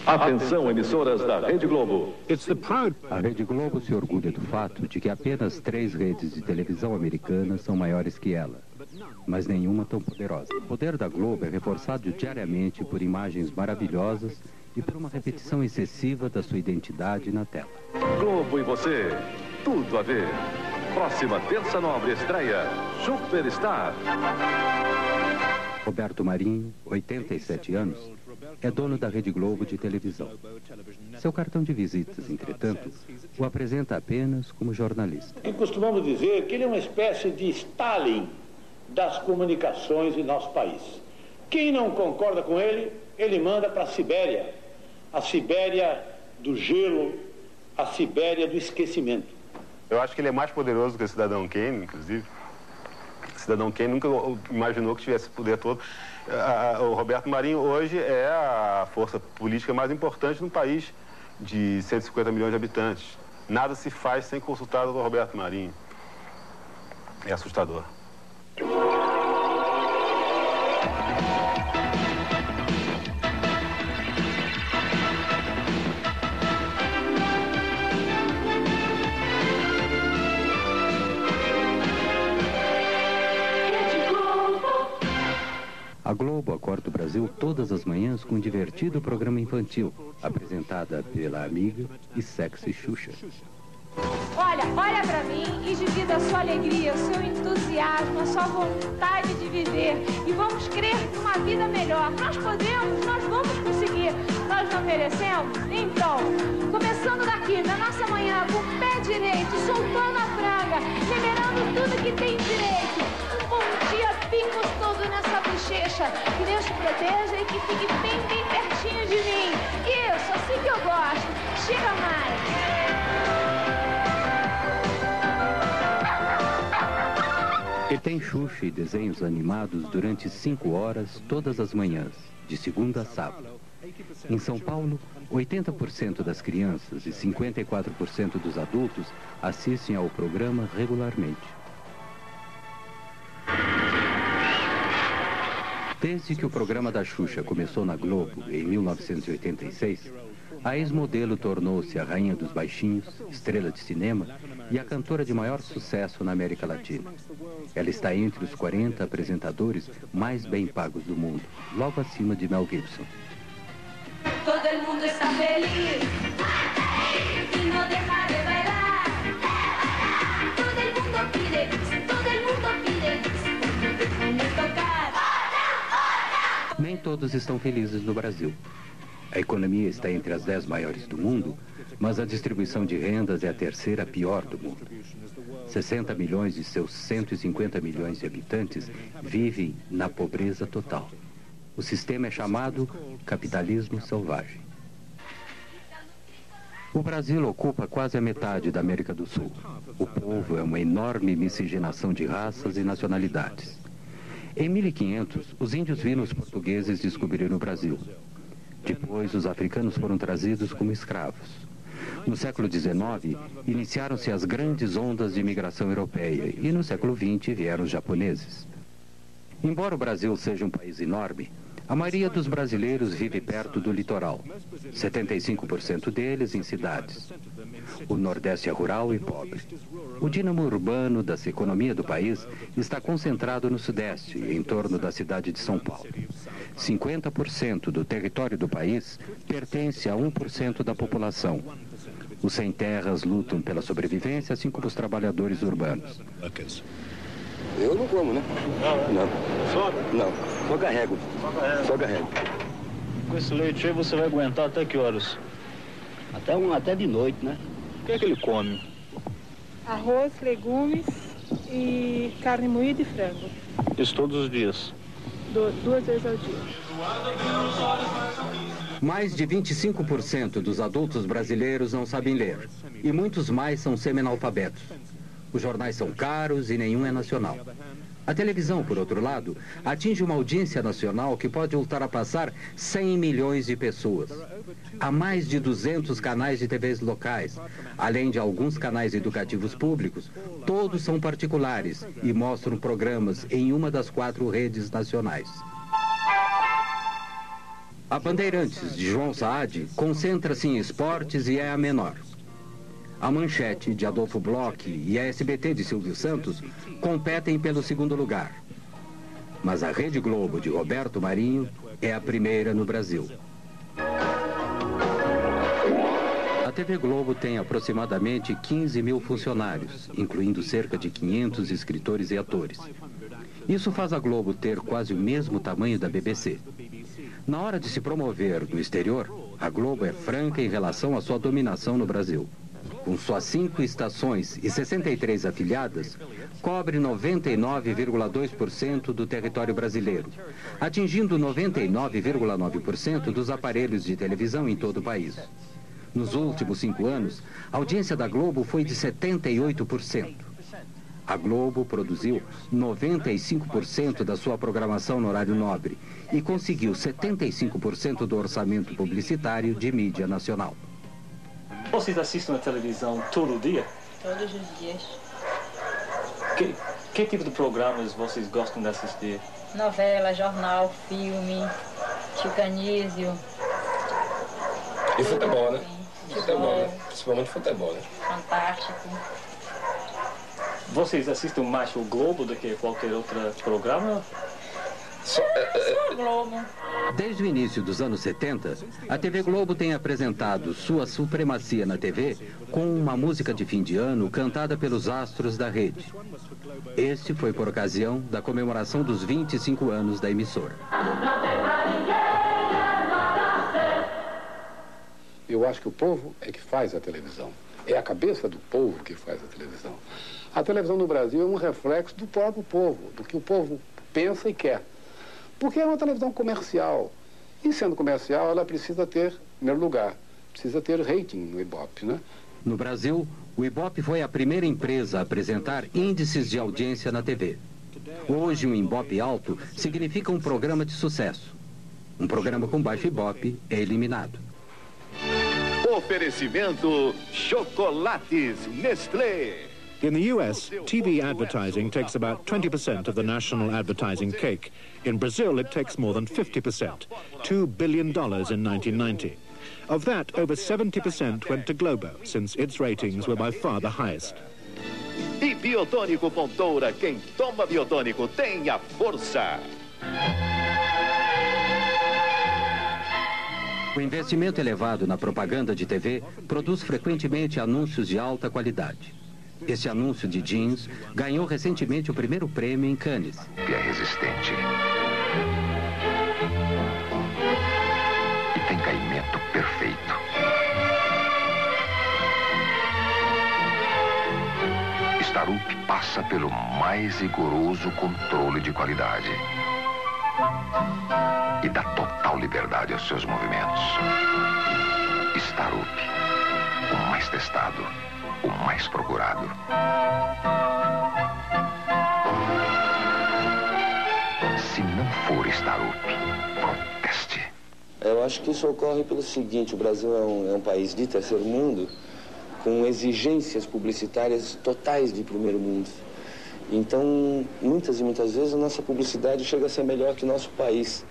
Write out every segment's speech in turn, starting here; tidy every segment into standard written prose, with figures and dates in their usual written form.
Atenção, emissoras da Rede Globo. A Rede Globo se orgulha do fato de que apenas 3 redes de televisão americanas são maiores que ela, mas nenhuma tão poderosa. O poder da Globo é reforçado diariamente por imagens maravilhosas e por uma repetição excessiva da sua identidade na tela. Globo e você, tudo a ver. Próxima terça nobre estreia, Superstar. Roberto Marinho, 87 anos, é dono da Rede Globo de televisão. Seu cartão de visitas, entretanto, o apresenta apenas como jornalista. E costumamos dizer que ele é uma espécie de Stalin das comunicações em nosso país. Quem não concorda com ele, ele manda para a Sibéria do gelo, a Sibéria do esquecimento. Eu acho que ele é mais poderoso que o Cidadão Kane, inclusive. O Cidadão Kane nunca imaginou que tivesse esse poder todo. O Roberto Marinho hoje é a força política mais importante no país de 150 milhões de habitantes. Nada se faz sem consultar o Roberto Marinho. É assustador. A Globo acorda o Brasil todas as manhãs com um divertido programa infantil, apresentada pela amiga e sexy Xuxa. Olha pra mim e divida a sua alegria, o seu entusiasmo, a sua vontade de viver. E vamos crer numa vida melhor. Nós podemos, nós vamos conseguir. Nós não merecemos? Então, começando daqui, na nossa manhã, com o pé direito, soltando a franga, liberando tudo que tem direito. Um bom dia bem gostoso nessa bochecha. Que Deus te proteja e que fique bem, bem pertinho de mim. Isso, assim que eu gosto. Chega mais. E tem Xuxa e desenhos animados durante 5 horas todas as manhãs, de segunda a sábado. Em São Paulo, 80% das crianças e 54% dos adultos assistem ao programa regularmente. Desde que o programa da Xuxa começou na Globo, em 1986, a ex-modelo tornou-se a rainha dos baixinhos, estrela de cinema e a cantora de maior sucesso na América Latina. Ela está entre os 40 apresentadores mais bem pagos do mundo, logo acima de Mel Gibson. Todo mundo está feliz e não deixa de bailar. Todo mundo pide, vamos tocar. Nem todos estão felizes no Brasil. A economia está entre as 10 maiores do mundo, mas a distribuição de rendas é a terceira pior do mundo. 60 milhões de seus 150 milhões de habitantes vivem na pobreza total. O sistema é chamado capitalismo selvagem. O Brasil ocupa quase a metade da América do Sul. O povo é uma enorme miscigenação de raças e nacionalidades. Em 1500, os índios viram os portugueses descobrir o Brasil. Depois, os africanos foram trazidos como escravos. No século XIX, iniciaram-se as grandes ondas de imigração europeia e no século XX vieram os japoneses. Embora o Brasil seja um país enorme, a maioria dos brasileiros vive perto do litoral, 75% deles em cidades. O Nordeste é rural e pobre. O dínamo urbano da economia do país está concentrado no Sudeste, em torno da cidade de São Paulo. 50% do território do país pertence a 1% da população. Os sem-terras lutam pela sobrevivência, assim como os trabalhadores urbanos. Eu não como, né? Não. Só? Não. Só carrego. Só carrego. Com esse leite aí você vai aguentar até que horas? Até de noite, né? O que é que ele come? Arroz, legumes e carne moída e frango. Isso todos os dias? 2 vezes ao dia. Mais de 25% dos adultos brasileiros não sabem ler. E muitos mais são semi-analfabetos. Os jornais são caros e nenhum é nacional. A televisão, por outro lado, atinge uma audiência nacional que pode ultrapassar 100 milhões de pessoas. Há mais de 200 canais de TVs locais, além de alguns canais educativos públicos. Todos são particulares e mostram programas em uma das 4 redes nacionais. A Bandeirantes, de João Saad, concentra-se em esportes e é a menor. A Manchete, de Adolfo Bloch, e a SBT, de Silvio Santos, competem pelo segundo lugar. Mas a Rede Globo, de Roberto Marinho, é a primeira no Brasil. A TV Globo tem aproximadamente 15 mil funcionários, incluindo cerca de 500 escritores e atores. Isso faz a Globo ter quase o mesmo tamanho da BBC. Na hora de se promover no exterior, a Globo é franca em relação à sua dominação no Brasil. Com suas 5 estações e 63 afiliadas, cobre 99,2% do território brasileiro, atingindo 99,9% dos aparelhos de televisão em todo o país. Nos últimos 5 anos, a audiência da Globo foi de 78%. A Globo produziu 95% da sua programação no horário nobre e conseguiu 75% do orçamento publicitário de mídia nacional. Vocês assistem a televisão todo dia? Todos os dias. Que tipo de programas vocês gostam de assistir? Novela, jornal, filme, Chico Anísio. E futebol, né? Futebol, né? Principalmente futebol, né? Fantástico. Vocês assistem mais o Globo do que qualquer outro programa? Só o Globo. Desde o início dos anos 70, a TV Globo tem apresentado sua supremacia na TV com uma música de fim de ano cantada pelos astros da rede. Este foi por ocasião da comemoração dos 25 anos da emissora. Eu acho que o povo é que faz a televisão. É a cabeça do povo que faz a televisão. A televisão no Brasil é um reflexo do próprio povo, do que o povo pensa e quer. Porque é uma televisão comercial. E sendo comercial, ela precisa ter, em primeiro lugar, precisa ter rating no Ibope, né? No Brasil, o Ibope foi a primeira empresa a apresentar índices de audiência na TV. Hoje, um Ibope alto significa um programa de sucesso. Um programa com baixo Ibope é eliminado. Oferecimento Chocolates Nestlé. In the US, TV advertising takes about 20% of the national advertising cake. In Brazil, it takes more than 50%, $2 billion in 1990. Of that, over 70% went to Globo, since its ratings were by far the highest. E Biotônico Fontoura, quem toma Biotônico tem a força. O investimento elevado na propaganda de TV produz frequentemente anúncios de alta qualidade. Este anúncio de jeans ganhou recentemente o primeiro prêmio em Cannes. É resistente. E tem caimento perfeito. Starup passa pelo mais rigoroso controle de qualidade. E dá total liberdade aos seus movimentos. Starup, o mais testado, o mais procurado. Se não for Starup, proteste. Eu acho que isso ocorre pelo seguinte: o Brasil é um país de terceiro mundo com exigências publicitárias totais de primeiro mundo. Então, muitas e muitas vezes a nossa publicidade chega a ser melhor que o nosso país.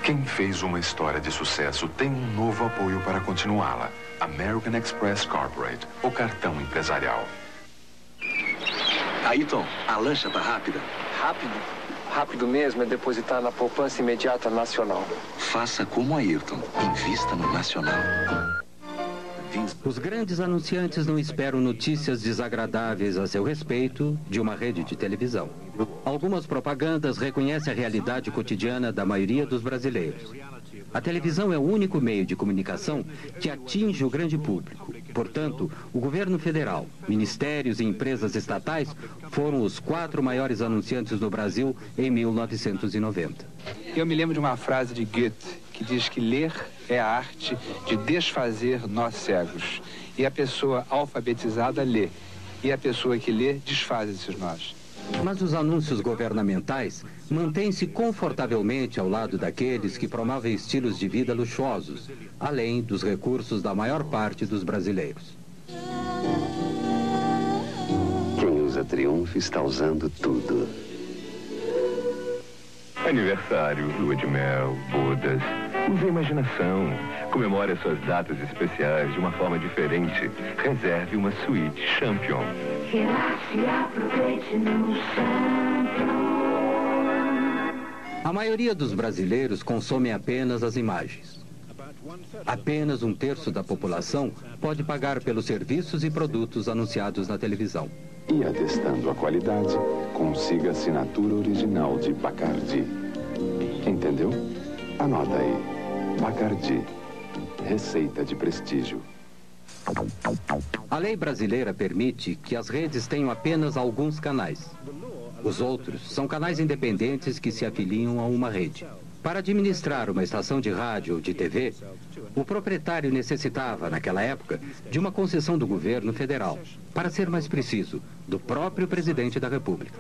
Quem fez uma história de sucesso tem um novo apoio para continuá-la. American Express Corporate, o cartão empresarial. Ayrton, a lancha tá rápida? Rápido? Rápido mesmo é depositar na poupança imediata nacional. Faça como Ayrton, invista no Nacional. Os grandes anunciantes não esperam notícias desagradáveis a seu respeito de uma rede de televisão. Algumas propagandas reconhecem a realidade cotidiana da maioria dos brasileiros. A televisão é o único meio de comunicação que atinge o grande público. Portanto, o governo federal, ministérios e empresas estatais foram os 4 maiores anunciantes no Brasil em 1990. Eu me lembro de uma frase de Goethe que diz que ler é a arte de desfazer nós cegos. E a pessoa alfabetizada lê. E a pessoa que lê desfaz esses nós. Mas os anúncios governamentais mantêm-se confortavelmente ao lado daqueles que promovem estilos de vida luxuosos, além dos recursos da maior parte dos brasileiros. Quem usa Triunfo está usando tudo. A Aniversário, lua de mel, bodas. Use a imaginação. Comemore as suas datas especiais de uma forma diferente. Reserve uma suíte Champion. Relaxe e aproveite no Champion. A maioria dos brasileiros consome apenas as imagens. Apenas 1/3 da população pode pagar pelos serviços e produtos anunciados na televisão. E atestando a qualidade, consiga a assinatura original de Bacardi. Entendeu? Anota aí. Bacardi. Receita de prestígio. A lei brasileira permite que as redes tenham apenas alguns canais. Os outros são canais independentes que se afiliam a uma rede. Para administrar uma estação de rádio ou de TV, o proprietário necessitava, naquela época, de uma concessão do governo federal. Para ser mais preciso, do próprio presidente da República.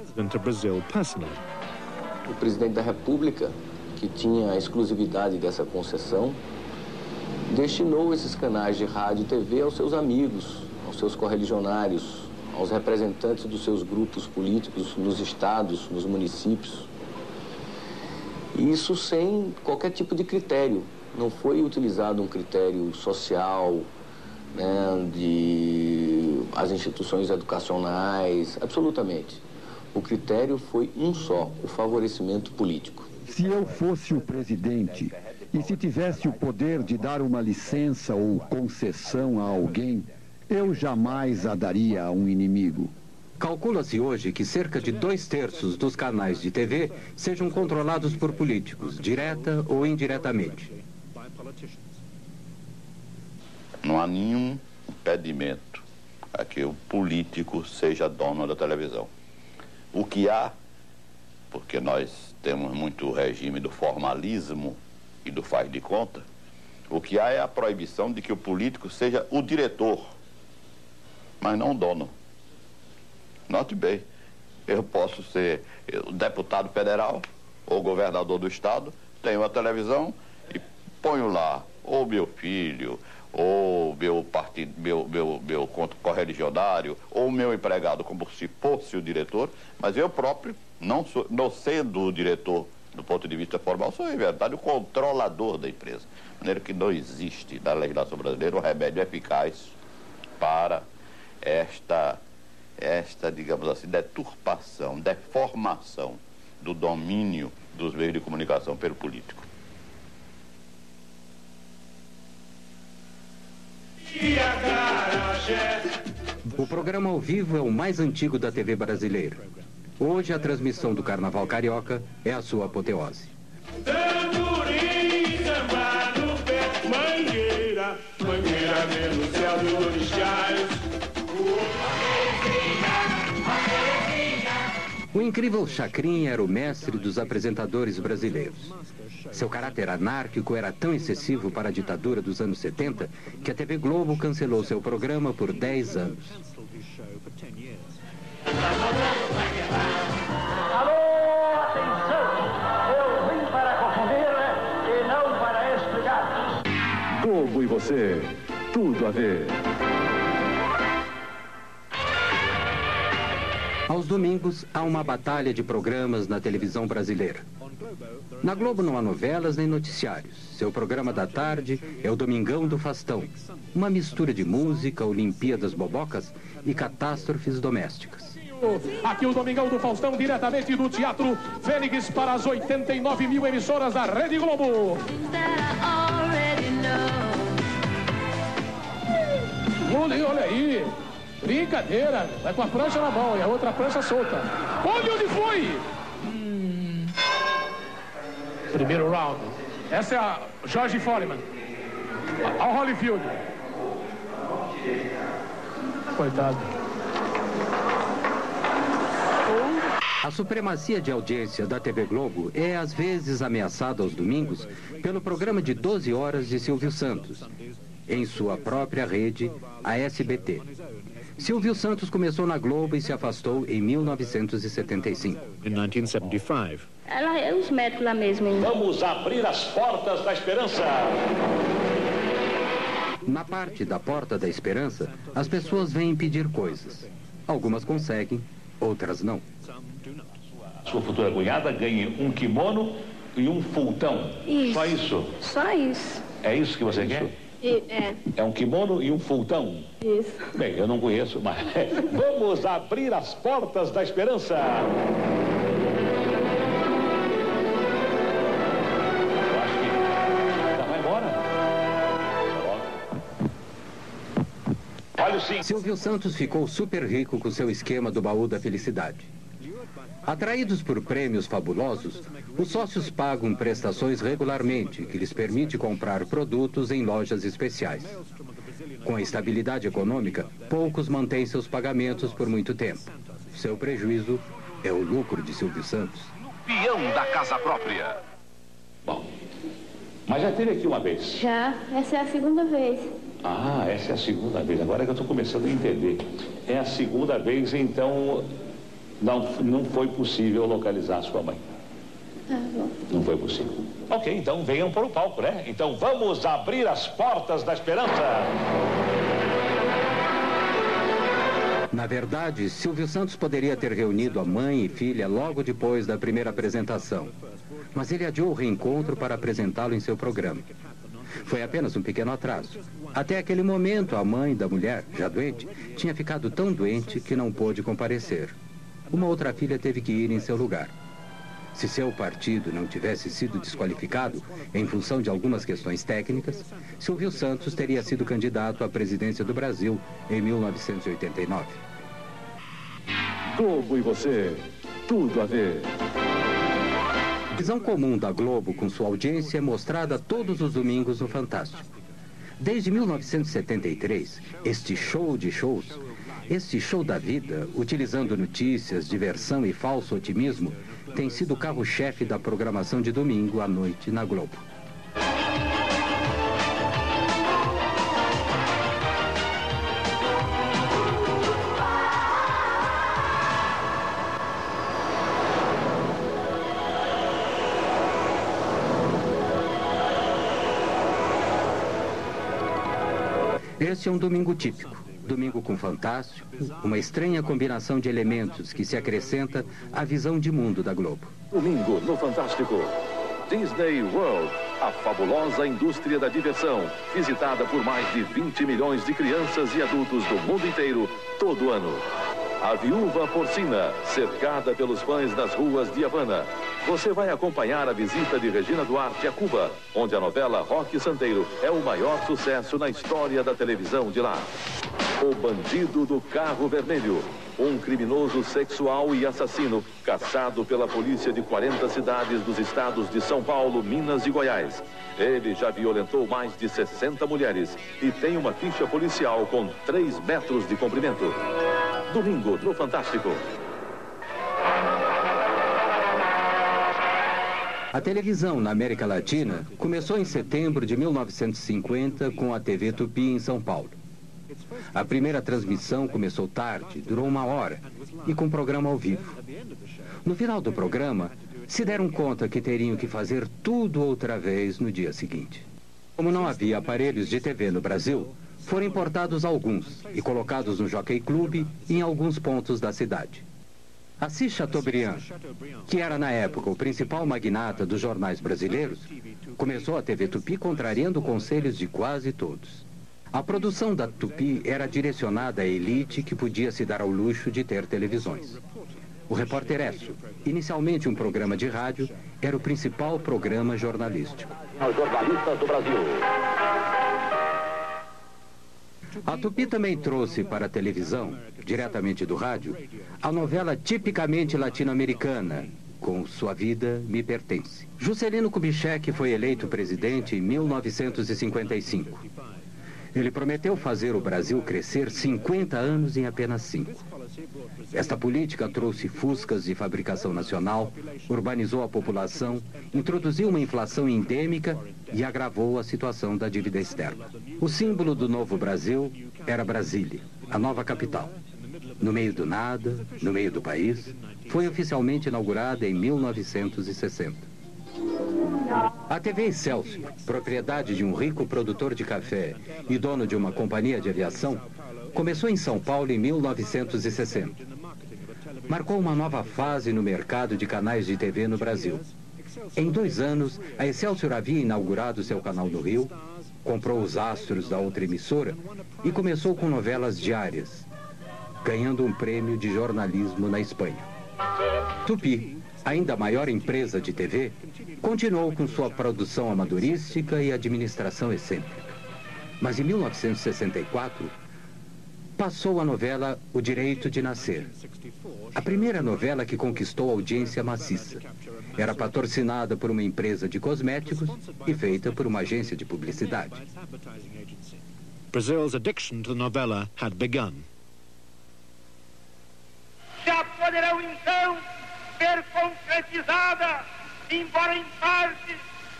O presidente da República, que tinha a exclusividade dessa concessão, destinou esses canais de rádio e TV aos seus amigos, aos seus correligionários, aos representantes dos seus grupos políticos nos estados, nos municípios. E isso sem qualquer tipo de critério. Não foi utilizado um critério social, né, de as instituições educacionais, absolutamente. O critério foi um só, o favorecimento político. Se eu fosse o presidente e se tivesse o poder de dar uma licença ou concessão a alguém, eu jamais a daria a um inimigo. Calcula-se hoje que cerca de 2/3 dos canais de TV sejam controlados por políticos, direta ou indiretamente. Não há nenhum impedimento a que o político seja dono da televisão. O que há, porque nós temos muito o regime do formalismo e do faz de conta, o que há é a proibição de que o político seja o diretor, mas não o dono. Note bem, eu posso ser deputado federal ou governador do estado, tenho uma televisão e ponho lá ou meu filho, ou meu partido, meu correligionário, ou meu empregado, como se fosse o diretor, mas eu próprio, não sendo o diretor do ponto de vista formal, sou, em verdade, o controlador da empresa. De maneira que não existe na legislação brasileira um remédio eficaz para esta, digamos assim, deturpação, deformação do domínio dos meios de comunicação pelo político. O programa ao vivo é o mais antigo da TV brasileira. Hoje, a transmissão do Carnaval Carioca é a sua apoteose. Tamborim, samba no pé, mangueira, mangueira denunciadores chais. O incrível Chacrinha era o mestre dos apresentadores brasileiros. Seu caráter anárquico era tão excessivo para a ditadura dos anos 70 que a TV Globo cancelou seu programa por 10 anos. Alô, atenção! Eu vim para confundir e não para explicar. Globo e você, tudo a ver. Aos domingos, há uma batalha de programas na televisão brasileira. Na Globo não há novelas nem noticiários. Seu programa da tarde é o Domingão do Faustão. Uma mistura de música, Olimpíadas Bobocas e catástrofes domésticas. Aqui o Domingão do Faustão, diretamente do Teatro Fênix para as 89 mil emissoras da Rede Globo. Olha aí. Brincadeira, vai com a prancha na mão e a outra prancha solta. Olha onde foi! Primeiro round. Essa é a George Foreman. Ao Holyfield. Coitado. A supremacia de audiência da TV Globo é às vezes ameaçada aos domingos pelo programa de 12 horas de Silvio Santos, em sua própria rede, a SBT. Silvio Santos começou na Globo e se afastou em 1975. In 1975. Ela é os médicos lá mesmo, hein? Vamos abrir as portas da esperança. Na parte da Porta da Esperança, as pessoas vêm pedir coisas. Algumas conseguem, outras não. sua futura cunhada ganhe um kimono e um fultão. Isso. Só isso? Só isso. É isso que você quer? É um kimono e um fultão? Isso. Bem, eu não conheço, mas vamos abrir as portas da esperança. Eu acho que já vai embora. Olha sim. Silvio Santos ficou super rico com seu esquema do baú da felicidade. Atraídos por prêmios fabulosos, os sócios pagam prestações regularmente, que lhes permite comprar produtos em lojas especiais. Com a estabilidade econômica, poucos mantêm seus pagamentos por muito tempo. Seu prejuízo é o lucro de Silvio Santos. Peão da casa própria. Bom, mas já teve aqui uma vez. Já, essa é a segunda vez. Ah, essa é a segunda vez. Agora é que eu estou começando a entender. É a segunda vez, então não foi possível localizar a sua mãe. Ah, bom. Não foi possível. Ok, então venham para o palco, né? Então vamos abrir as portas da esperança. Na verdade, Silvio Santos poderia ter reunido a mãe e filha logo depois da primeira apresentação. Mas ele adiou o reencontro para apresentá-lo em seu programa. Foi apenas um pequeno atraso. Até aquele momento, a mãe da mulher, já doente, tinha ficado tão doente que não pôde comparecer. Uma outra filha teve que ir em seu lugar. Se seu partido não tivesse sido desqualificado em função de algumas questões técnicas, Silvio Santos teria sido candidato à presidência do Brasil em 1989. Globo e você, tudo a ver. A visão comum da Globo com sua audiência é mostrada todos os domingos no Fantástico. Desde 1973, este show de shows, este show da vida, utilizando notícias, diversão e falso otimismo, tem sido o carro-chefe da programação de domingo à noite na Globo. Este é um domingo típico. Domingo com Fantástico, uma estranha combinação de elementos que se acrescenta à visão de mundo da Globo. Domingo no Fantástico. Disney World, a fabulosa indústria da diversão, visitada por mais de 20 milhões de crianças e adultos do mundo inteiro todo ano. A Viúva Porcina, cercada pelos fãs das ruas de Havana. Você vai acompanhar a visita de Regina Duarte a Cuba, onde a novela Roque Santeiro é o maior sucesso na história da televisão de lá. O Bandido do Carro Vermelho, um criminoso sexual e assassino caçado pela polícia de 40 cidades dos estados de São Paulo, Minas e Goiás. Ele já violentou mais de 60 mulheres e tem uma ficha policial com 3 metros de comprimento. Domingo no Fantástico. A televisão na América Latina começou em setembro de 1950 com a TV Tupi em São Paulo. A primeira transmissão começou tarde, durou 1 hora e com programa ao vivo. No final do programa, se deram conta que teriam que fazer tudo outra vez no dia seguinte. Como não havia aparelhos de TV no Brasil, foram importados alguns e colocados no Jockey Club em alguns pontos da cidade. Assis Chateaubriand, que era na época o principal magnata dos jornais brasileiros, começou a TV Tupi contrariando conselhos de quase todos. A produção da Tupi era direcionada à elite que podia se dar ao luxo de ter televisões. O Repórter Esso, inicialmente um programa de rádio, era o principal programa jornalístico. Os jornalistas do Brasil. A Tupi também trouxe para a televisão, diretamente do rádio, a novela tipicamente latino-americana, Com Sua Vida Me Pertence. Juscelino Kubitschek foi eleito presidente em 1955. Ele prometeu fazer o Brasil crescer 50 anos em apenas 5. Esta política trouxe fuscas de fabricação nacional, urbanizou a população, introduziu uma inflação endêmica e agravou a situação da dívida externa. O símbolo do novo Brasil era Brasília, a nova capital. No meio do nada, no meio do país, foi oficialmente inaugurada em 1960. A TV Excelsior, propriedade de um rico produtor de café e dono de uma companhia de aviação, começou em São Paulo em 1960. marcou uma nova fase no mercado de canais de TV no Brasil. Em 2 anos, a Excelsior havia inaugurado seu canal no Rio, comprou os astros da outra emissora e começou com novelas diárias, ganhando um prêmio de jornalismo na Espanha. Tupi, ainda maior empresa de TV, continuou com sua produção amadorística e administração excêntrica. Mas em 1964, passou a novela O Direito de Nascer, a primeira novela que conquistou audiência maciça. Era patrocinada por uma empresa de cosméticos e feita por uma agência de publicidade. Brazil's addiction to the novela had begun. Já poderão então ser concretizada, embora em parte,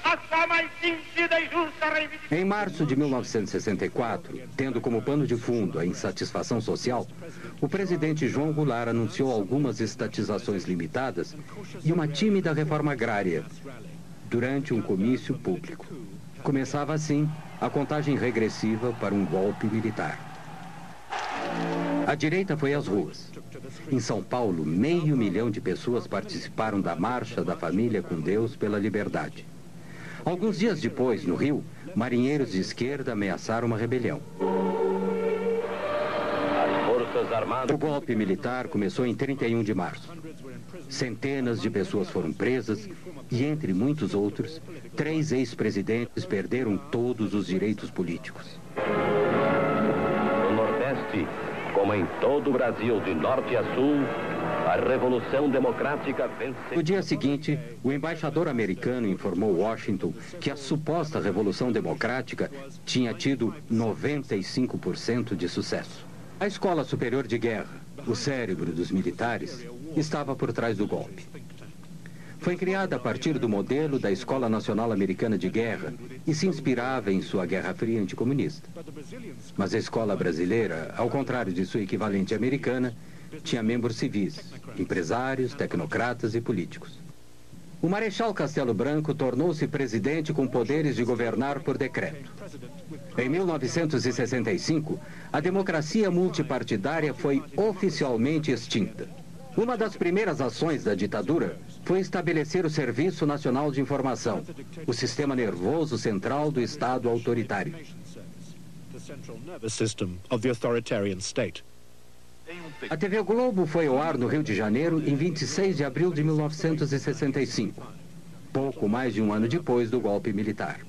a sua mais sentida e justa reivindicação. Em março de 1964, tendo como pano de fundo a insatisfação social, o presidente João Goulart anunciou algumas estatizações limitadas e uma tímida reforma agrária durante um comício público. Começava assim a contagem regressiva para um golpe militar. A direita foi às ruas. Em São Paulo, 500 mil de pessoas participaram da Marcha da Família com Deus pela Liberdade. Alguns dias depois, no Rio, marinheiros de esquerda ameaçaram uma rebelião. O golpe militar começou em 31 de março. Centenas de pessoas foram presas e, entre muitos outros, 3 ex-presidentes perderam todos os direitos políticos. No Nordeste, como em todo o Brasil, de norte a sul, a Revolução Democrática venceu. No dia seguinte, o embaixador americano informou Washington que a suposta Revolução Democrática tinha tido 95% de sucesso. A Escola Superior de Guerra, o cérebro dos militares, estava por trás do golpe. Foi criada a partir do modelo da Escola Nacional Americana de Guerra e se inspirava em sua Guerra Fria anticomunista. Mas a escola brasileira, ao contrário de sua equivalente americana, tinha membros civis, empresários, tecnocratas e políticos. O Marechal Castelo Branco tornou-se presidente com poderes de governar por decreto. Em 1965, a democracia multipartidária foi oficialmente extinta. Uma das primeiras ações da ditadura foi estabelecer o Serviço Nacional de Informação, o sistema nervoso central do Estado autoritário. A TV Globo foi ao ar no Rio de Janeiro em 26 de abril de 1965, pouco mais de um ano depois do golpe militar.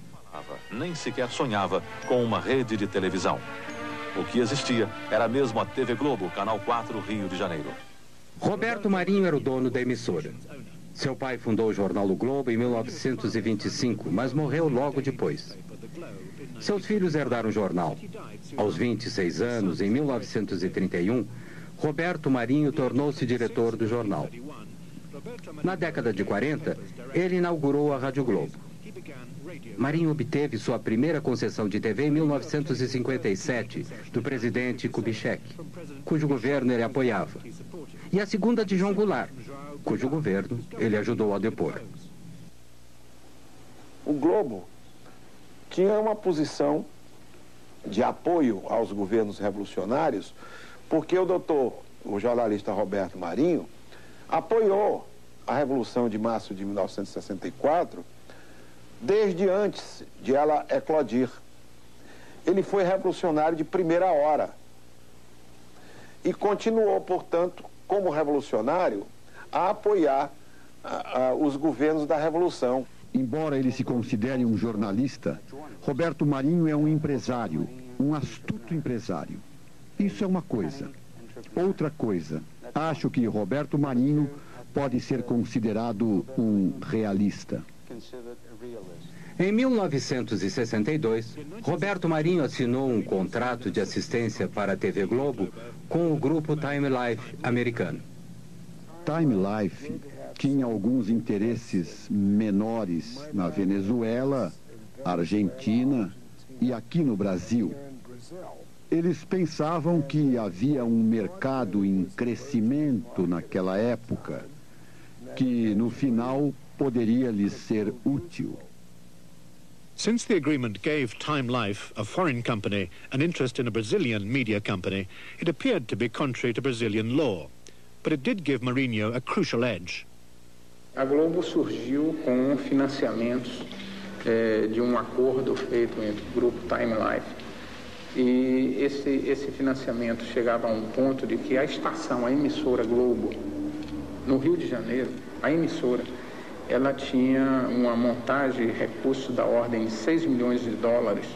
Nem sequer sonhava com uma rede de televisão. O que existia era mesmo a TV Globo, Canal 4, Rio de Janeiro. Roberto Marinho era o dono da emissora. Seu pai fundou o jornal O Globo em 1925, mas morreu logo depois. Seus filhos herdaram o jornal. Aos 26 anos, em 1931, Roberto Marinho tornou-se diretor do jornal. Na década de 40, ele inaugurou a Rádio Globo. Marinho obteve sua primeira concessão de TV em 1957, do presidente Kubitschek, cujo governo ele apoiava, e a segunda de João Goulart, cujo governo ele ajudou a depor. O Globo tinha uma posição de apoio aos governos revolucionários, porque o jornalista Roberto Marinho, apoiou a Revolução de Março de 1964, desde antes de ela eclodir. Ele foi revolucionário de primeira hora e continuou, portanto, como revolucionário, a apoiar os governos da Revolução. Embora ele se considere um jornalista, Roberto Marinho é um empresário, um astuto empresário. Isso é uma coisa. Outra coisa, acho que Roberto Marinho pode ser considerado um realista. Em 1962, Roberto Marinho assinou um contrato de assistência para a TV Globo com o grupo Time Life americano. Time Life tinha alguns interesses menores na Venezuela, Argentina e aqui no Brasil. Eles pensavam que havia um mercado em crescimento naquela época, que no final poderia lhes ser útil. Since the agreement gave Time Life, a foreign company, an interest in a Brazilian media company, it appeared to be contrary to Brazilian law. but it did give Marinho a crucial edge. A Globo surgiu com financiamentos de um acordo feito entre o grupo Time Life. E esse financiamento chegava a um ponto de que a estação, a emissora Globo, no Rio de Janeiro, a emissora, ela tinha uma montagem e recurso da ordem de 6 milhões de dólares,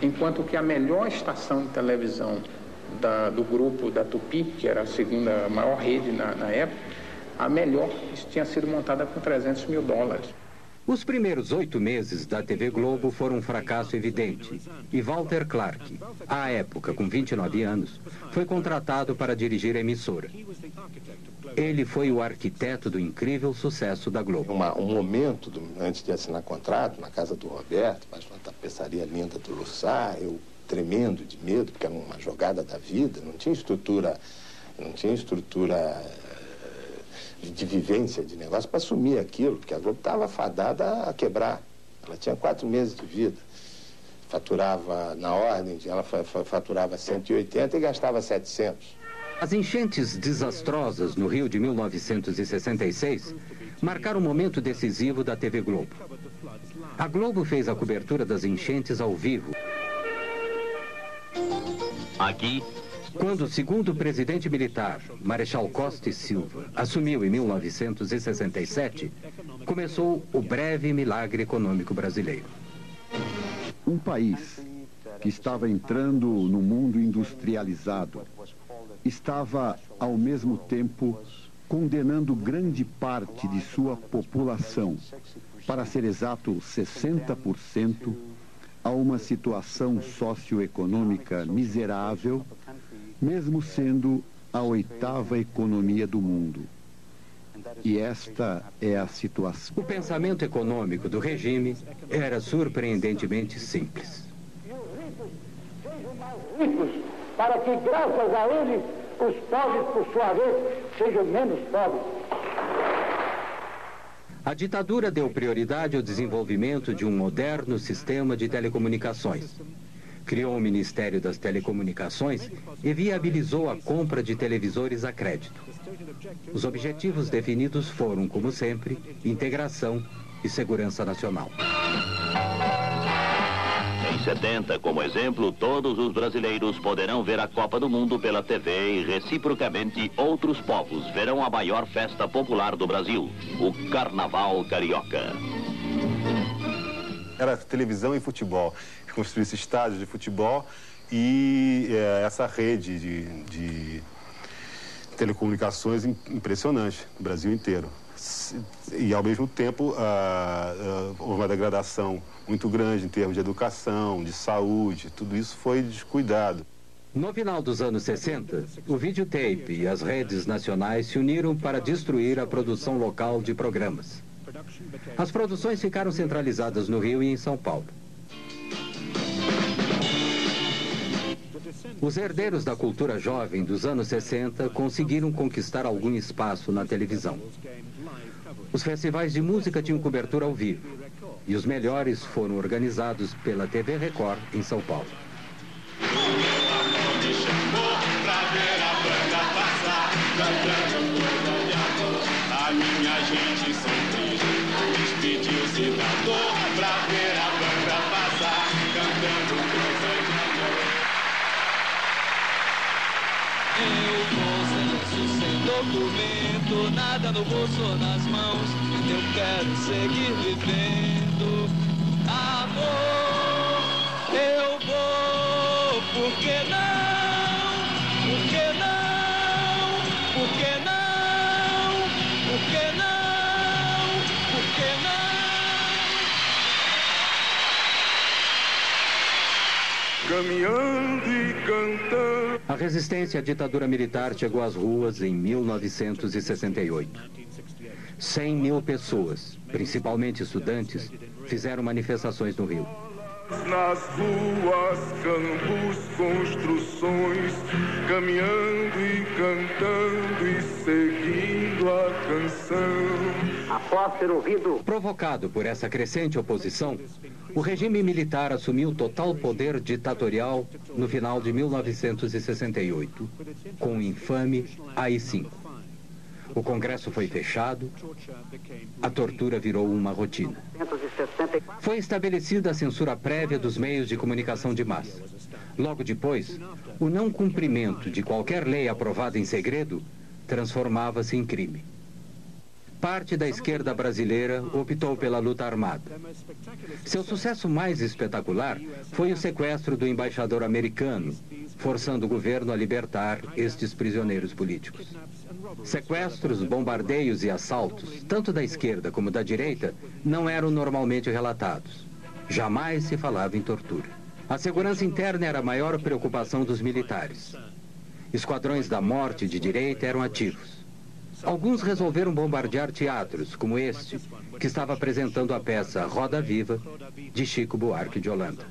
enquanto que a melhor estação de televisão do grupo da Tupi, que era a segunda maior rede na época, a melhor tinha sido montada com 300 mil dólares. Os primeiros 8 meses da TV Globo foram um fracasso evidente. E Walter Clark, à época com 29 anos, foi contratado para dirigir a emissora. Ele foi o arquiteto do incrível sucesso da Globo. Um momento, antes de assinar contrato, na casa do Roberto, mas uma tapeçaria linda do Lussá, eu tremendo de medo, porque era uma jogada da vida, não tinha estrutura de vivência de negócio para assumir aquilo, porque a Globo estava fadada a quebrar. Ela tinha 4 meses de vida. Faturava, na ordem, ela faturava 180 e gastava 700. As enchentes desastrosas no Rio de 1966 marcaram um momento decisivo da TV Globo. A Globo fez a cobertura das enchentes ao vivo. Aqui, quando o segundo presidente militar, Marechal Costa e Silva, assumiu em 1967, começou o breve milagre econômico brasileiro. Um país que estava entrando no mundo industrializado estava, ao mesmo tempo, condenando grande parte de sua população, para ser exato, 60%, a uma situação socioeconômica miserável, mesmo sendo a 8ª economia do mundo. E esta é a situação. O pensamento econômico do regime era surpreendentemente simples. Ricos, para que, graças a eles, os pobres, por sua vez, sejam menos pobres. A ditadura deu prioridade ao desenvolvimento de um moderno sistema de telecomunicações. Criou o Ministério das Telecomunicações e viabilizou a compra de televisores a crédito. Os objetivos definidos foram, como sempre, integração e segurança nacional. Em 70, como exemplo, todos os brasileiros poderão ver a Copa do Mundo pela TV e, reciprocamente, outros povos verão a maior festa popular do Brasil, o Carnaval Carioca. Era televisão e futebol. Construísse estádios de futebol e essa rede de telecomunicações impressionante no Brasil inteiro. E, ao mesmo tempo, houve uma degradação muito grande em termos de educação, de saúde, tudo isso foi descuidado. No final dos anos 60, o videotape e as redes nacionais se uniram para destruir a produção local de programas. As produções ficaram centralizadas no Rio e em São Paulo. Os herdeiros da cultura jovem dos anos 60 conseguiram conquistar algum espaço na televisão. Os festivais de música tinham cobertura ao vivo, e os melhores foram organizados pela TV Record em São Paulo. A minha gente sempre despediu-se da dor pra ver a banda passar, cantando coisas de amor. Eu vou sem documento, nada no bolso ou nas mãos. Eu quero seguir vivendo. Amor, eu vou, por que não? Por que não? Por que não? Por que não? Por que não? Caminhando e cantando. A resistência à ditadura militar chegou às ruas em 1968. 100 mil pessoas, principalmente estudantes, fizeram manifestações no Rio. Nas ruas, campos, construções, caminhando e cantando e seguindo a canção. Após ter ouvido... Provocado por essa crescente oposição, o regime militar assumiu total poder ditatorial no final de 1968, com o infame AI-5. O Congresso foi fechado, a tortura virou uma rotina. Foi estabelecida a censura prévia dos meios de comunicação de massa. Logo depois, o não cumprimento de qualquer lei aprovada em segredo transformava-se em crime. Parte da esquerda brasileira optou pela luta armada. Seu sucesso mais espetacular foi o sequestro do embaixador americano, forçando o governo a libertar estes prisioneiros políticos. Sequestros, bombardeios e assaltos, tanto da esquerda como da direita, não eram normalmente relatados. Jamais se falava em tortura. A segurança interna era a maior preocupação dos militares. Esquadrões da morte de direita eram ativos. Alguns resolveram bombardear teatros, como este, que estava apresentando a peça Roda Viva, de Chico Buarque de Holanda.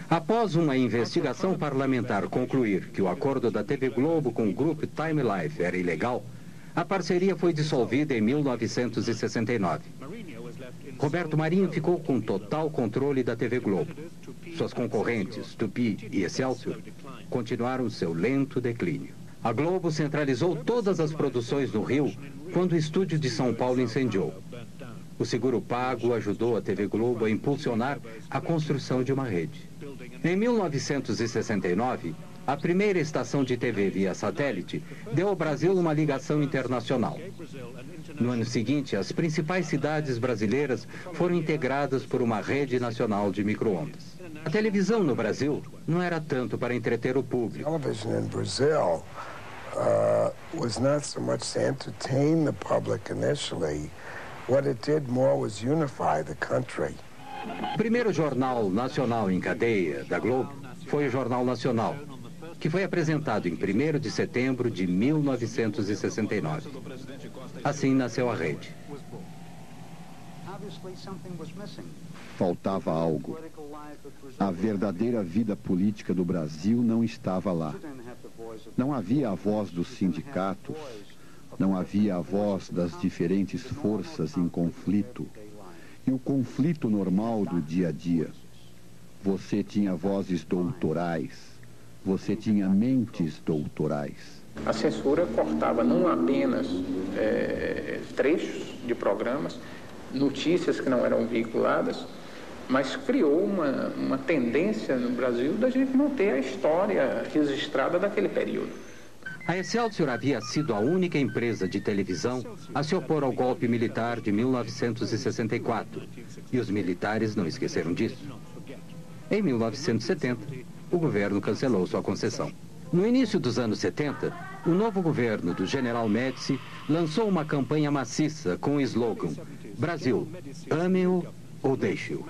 Após uma investigação parlamentar concluir que o acordo da TV Globo com o grupo Time Life era ilegal, a parceria foi dissolvida em 1969. Roberto Marinho ficou com total controle da TV Globo. Suas concorrentes, Tupi e Excelsior, continuaram seu lento declínio. A Globo centralizou todas as produções no Rio quando o estúdio de São Paulo incendiou. O seguro pago ajudou a TV Globo a impulsionar a construção de uma rede. Em 1969, a primeira estação de TV via satélite deu ao Brasil uma ligação internacional. No ano seguinte, as principais cidades brasileiras foram integradas por uma rede nacional de micro-ondas. A televisão no Brasil não era tanto para entreter o público. Television in Brazil was not so much to entertain the public initially. What it did more was unify the country. O primeiro jornal nacional em cadeia da Globo foi o Jornal Nacional, que foi apresentado em 1º de setembro de 1969. Assim nasceu a rede. Faltava algo. A verdadeira vida política do Brasil não estava lá. Não havia a voz dos sindicatos, não havia a voz das diferentes forças em conflito. E o conflito normal do dia a dia. Você tinha vozes doutorais, você tinha mentes doutorais. A censura cortava não apenas trechos de programas, notícias que não eram veiculadas, mas criou uma tendência no Brasil da gente não ter a história registrada daquele período. A Excelsior havia sido a única empresa de televisão a se opor ao golpe militar de 1964, e os militares não esqueceram disso. Em 1970, o governo cancelou sua concessão. No início dos anos 70, o novo governo do General Médici lançou uma campanha maciça com o slogan Brasil, ame-o ou deixe-o.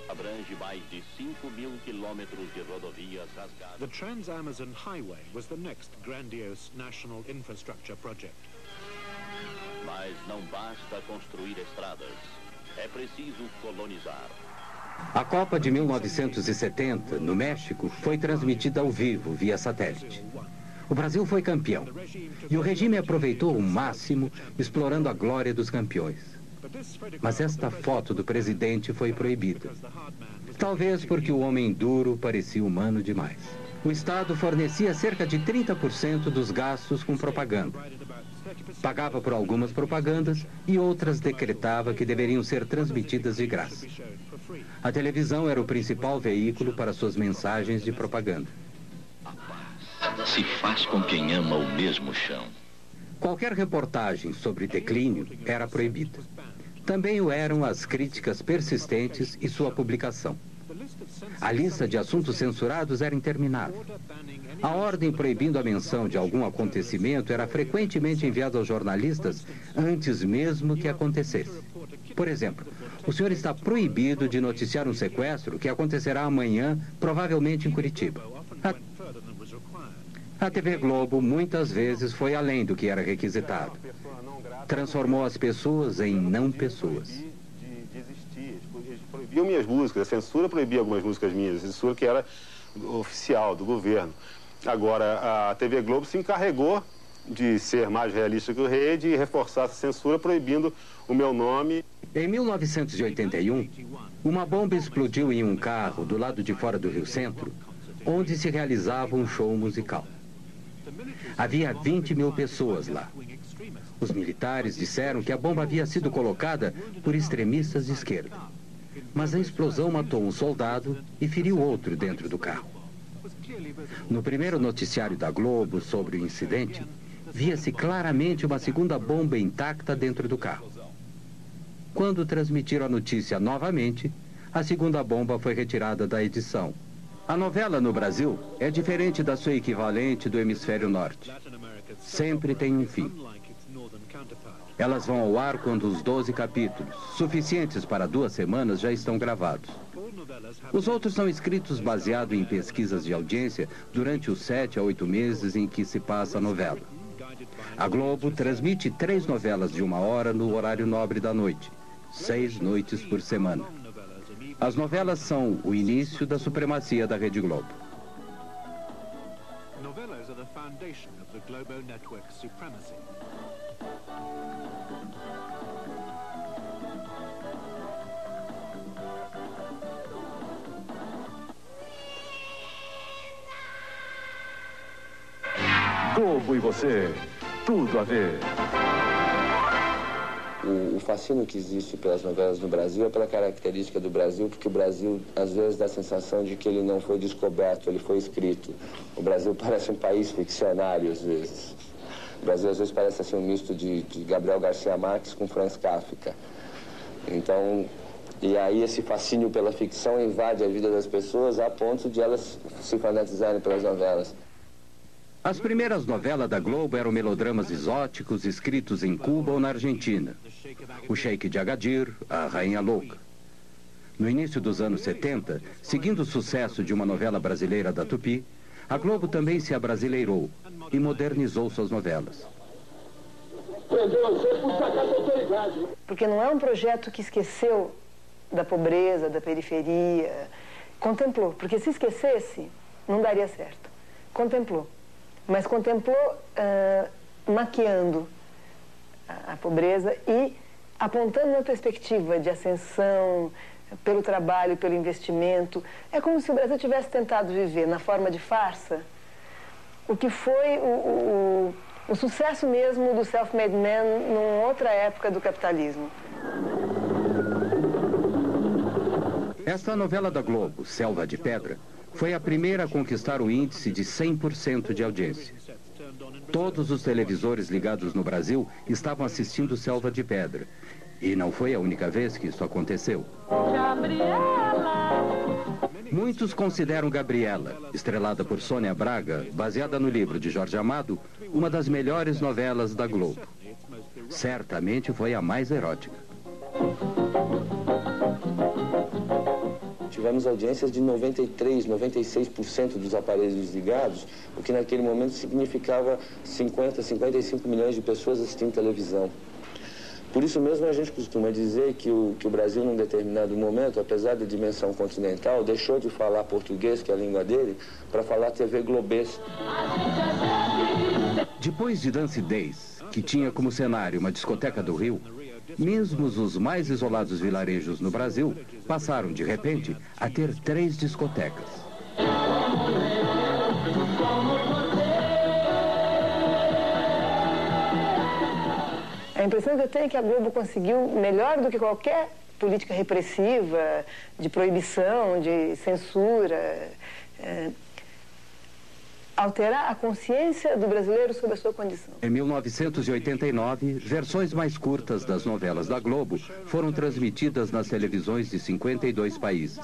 Abrange mais de 5.000 quilômetros de rodovias rasgadas. The Trans-Amazon Highway was the next grandiose national infrastructure project. Mas não basta construir estradas, é preciso colonizar. A Copa de 1970, no México, foi transmitida ao vivo, via satélite. O Brasil foi campeão. E o regime aproveitou o máximo, explorando a glória dos campeões. Mas esta foto do presidente foi proibida. Talvez porque o homem duro parecia humano demais. O Estado fornecia cerca de 30% dos gastos com propaganda. Pagava por algumas propagandas e outras decretava que deveriam ser transmitidas de graça. A televisão era o principal veículo para suas mensagens de propaganda. Se faz com quem ama o mesmo chão. Qualquer reportagem sobre declínio era proibida. Também o eram as críticas persistentes e sua publicação. A lista de assuntos censurados era interminável. A ordem proibindo a menção de algum acontecimento era frequentemente enviada aos jornalistas antes mesmo que acontecesse. Por exemplo, o senhor está proibido de noticiar um sequestro que acontecerá amanhã, provavelmente em Curitiba. A TV Globo muitas vezes foi além do que era requisitado. Transformou as pessoas em não pessoas. Proibiam minhas músicas, a censura proibia algumas músicas minhas, a censura que era oficial, do governo. Agora, a TV Globo se encarregou de ser mais realista que o rei, de reforçar essa censura, proibindo o meu nome. Em 1981, uma bomba explodiu em um carro do lado de fora do Rio Centro, onde se realizava um show musical. Havia 20 mil pessoas lá. Os militares disseram que a bomba havia sido colocada por extremistas de esquerda. Mas a explosão matou um soldado e feriu outro dentro do carro. No primeiro noticiário da Globo sobre o incidente, via-se claramente uma segunda bomba intacta dentro do carro. Quando transmitiram a notícia novamente, a segunda bomba foi retirada da edição. A novela no Brasil é diferente da sua equivalente do hemisfério norte. Sempre tem um fim. Elas vão ao ar quando os 12 capítulos, suficientes para 2 semanas, já estão gravados. Os outros são escritos baseado em pesquisas de audiência durante os 7 a 8 meses em que se passa a novela. A Globo transmite 3 novelas de 1 hora no horário nobre da noite, 6 noites por semana. As novelas são o início da supremacia da Rede Globo. Novelas are the foundation of the Globo network's supremacy. Globo e você, tudo a ver. O fascínio que existe pelas novelas no Brasil é pela característica do Brasil, porque o Brasil, às vezes, dá a sensação de que ele não foi descoberto, ele foi escrito. O Brasil parece um país ficcionário, às vezes. O Brasil, às vezes, parece assim, um misto de Gabriel Garcia Marques com Franz Kafka. Então, e aí esse fascínio pela ficção invade a vida das pessoas a ponto de elas se fanatizarem pelas novelas. As primeiras novelas da Globo eram melodramas exóticos escritos em Cuba ou na Argentina. O Sheik de Agadir, a Rainha Louca. No início dos anos 70, seguindo o sucesso de uma novela brasileira da Tupi, a Globo também se abrasileirou e modernizou suas novelas. Porque não é um projeto que esqueceu da pobreza, da periferia. Contemplou, porque se esquecesse, não daria certo. Contemplou. Mas contemplou maquiando a pobreza e apontando uma perspectiva de ascensão pelo trabalho, pelo investimento. É como se o Brasil tivesse tentado viver na forma de farsa o que foi o sucesso mesmo do self-made man numa outra época do capitalismo. Esta novela da Globo, Selva de Pedra, foi a primeira a conquistar o índice de 100% de audiência. Todos os televisores ligados no Brasil estavam assistindo Selva de Pedra. E não foi a única vez que isso aconteceu. Muitos consideram Gabriela, estrelada por Sônia Braga, baseada no livro de Jorge Amado, uma das melhores novelas da Globo. Certamente foi a mais erótica. Tivemos audiências de 93%, 96% dos aparelhos ligados, o que naquele momento significava 50, 55 milhões de pessoas assistindo televisão. Por isso mesmo a gente costuma dizer que o Brasil, num determinado momento, apesar da dimensão continental, deixou de falar português, que é a língua dele, para falar TV globês. Depois de Dance Days, que tinha como cenário uma discoteca do Rio, mesmo os mais isolados vilarejos no Brasil passaram, de repente, a ter 3 discotecas. A impressão que eu tenho é que a Globo conseguiu, melhor do que qualquer política repressiva, de proibição, de censura, alterar a consciência do brasileiro sobre a sua condição. Em 1989, versões mais curtas das novelas da Globo foram transmitidas nas televisões de 52 países.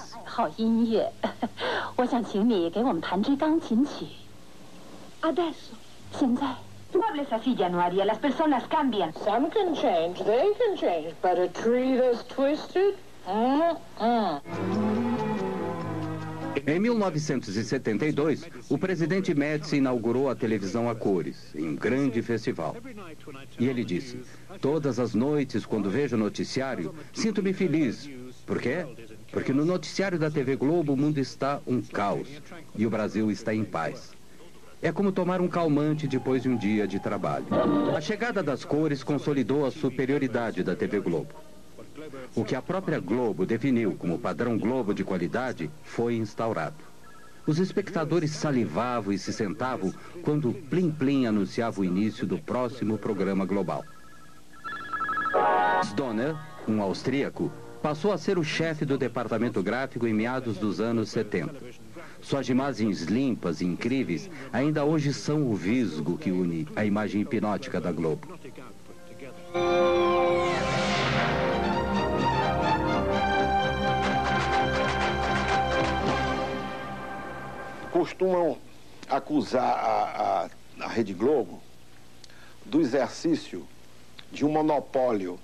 Muebles así, Januaria. Las personas cambian. Some can change, they can change, but a tree that's twisted? Em 1972, o presidente Médici inaugurou a televisão a cores, em um grande festival. E ele disse: todas as noites, quando vejo o noticiário, sinto-me feliz. Por quê? Porque no noticiário da TV Globo o mundo está um caos e o Brasil está em paz. É como tomar um calmante depois de um dia de trabalho. A chegada das cores consolidou a superioridade da TV Globo. O que a própria Globo definiu como padrão Globo de qualidade foi instaurado. Os espectadores salivavam e se sentavam quando o Plim Plim anunciava o início do próximo programa global. Donner, um austríaco, passou a ser o chefe do departamento gráfico em meados dos anos 70. Suas imagens limpas e incríveis ainda hoje são o visgo que une a imagem hipnótica da Globo. Costumam acusar a Rede Globo do exercício de um monopólio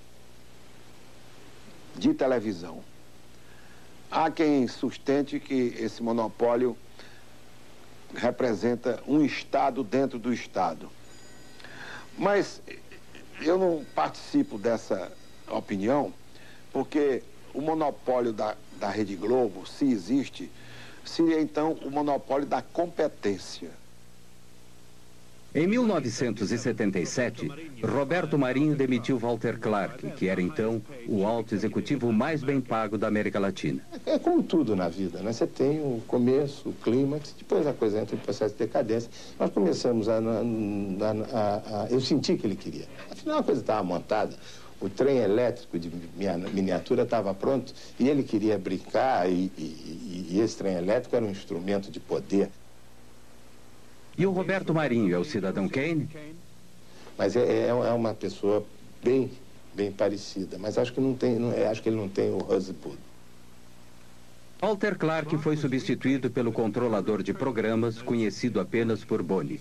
de televisão. Há quem sustente que esse monopólio representa um Estado dentro do Estado. Mas eu não participo dessa opinião, porque o monopólio da Rede Globo, se existe, seria então o monopólio da competência. Em 1977, Roberto Marinho demitiu Walter Clark, que era então o alto executivo mais bem pago da América Latina. É como tudo na vida, né? Você tem o começo, o clímax, depois a coisa entra em processo de decadência. Nós começamos eu senti que ele queria. Afinal, a coisa estava montada. O trem elétrico de miniatura estava pronto e ele queria brincar e esse trem elétrico era um instrumento de poder. E o Roberto Marinho é o cidadão Kane? Mas é uma pessoa bem parecida, mas acho que acho que ele não tem o Husband. Walter Clark foi substituído pelo controlador de programas, conhecido apenas por Boni.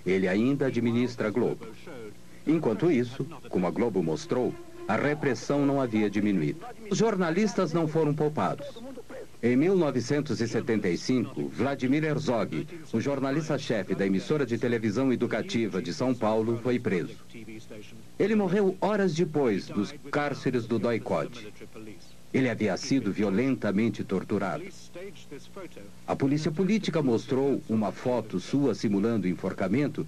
Ele ainda administra a Globo. Enquanto isso, como a Globo mostrou, a repressão não havia diminuído. Os jornalistas não foram poupados. Em 1975, Vladimir Herzog, o jornalista-chefe da emissora de televisão educativa de São Paulo, foi preso. Ele morreu horas depois dos cárceres do Doikod. Ele havia sido violentamente torturado. A polícia política mostrou uma foto sua simulando enforcamento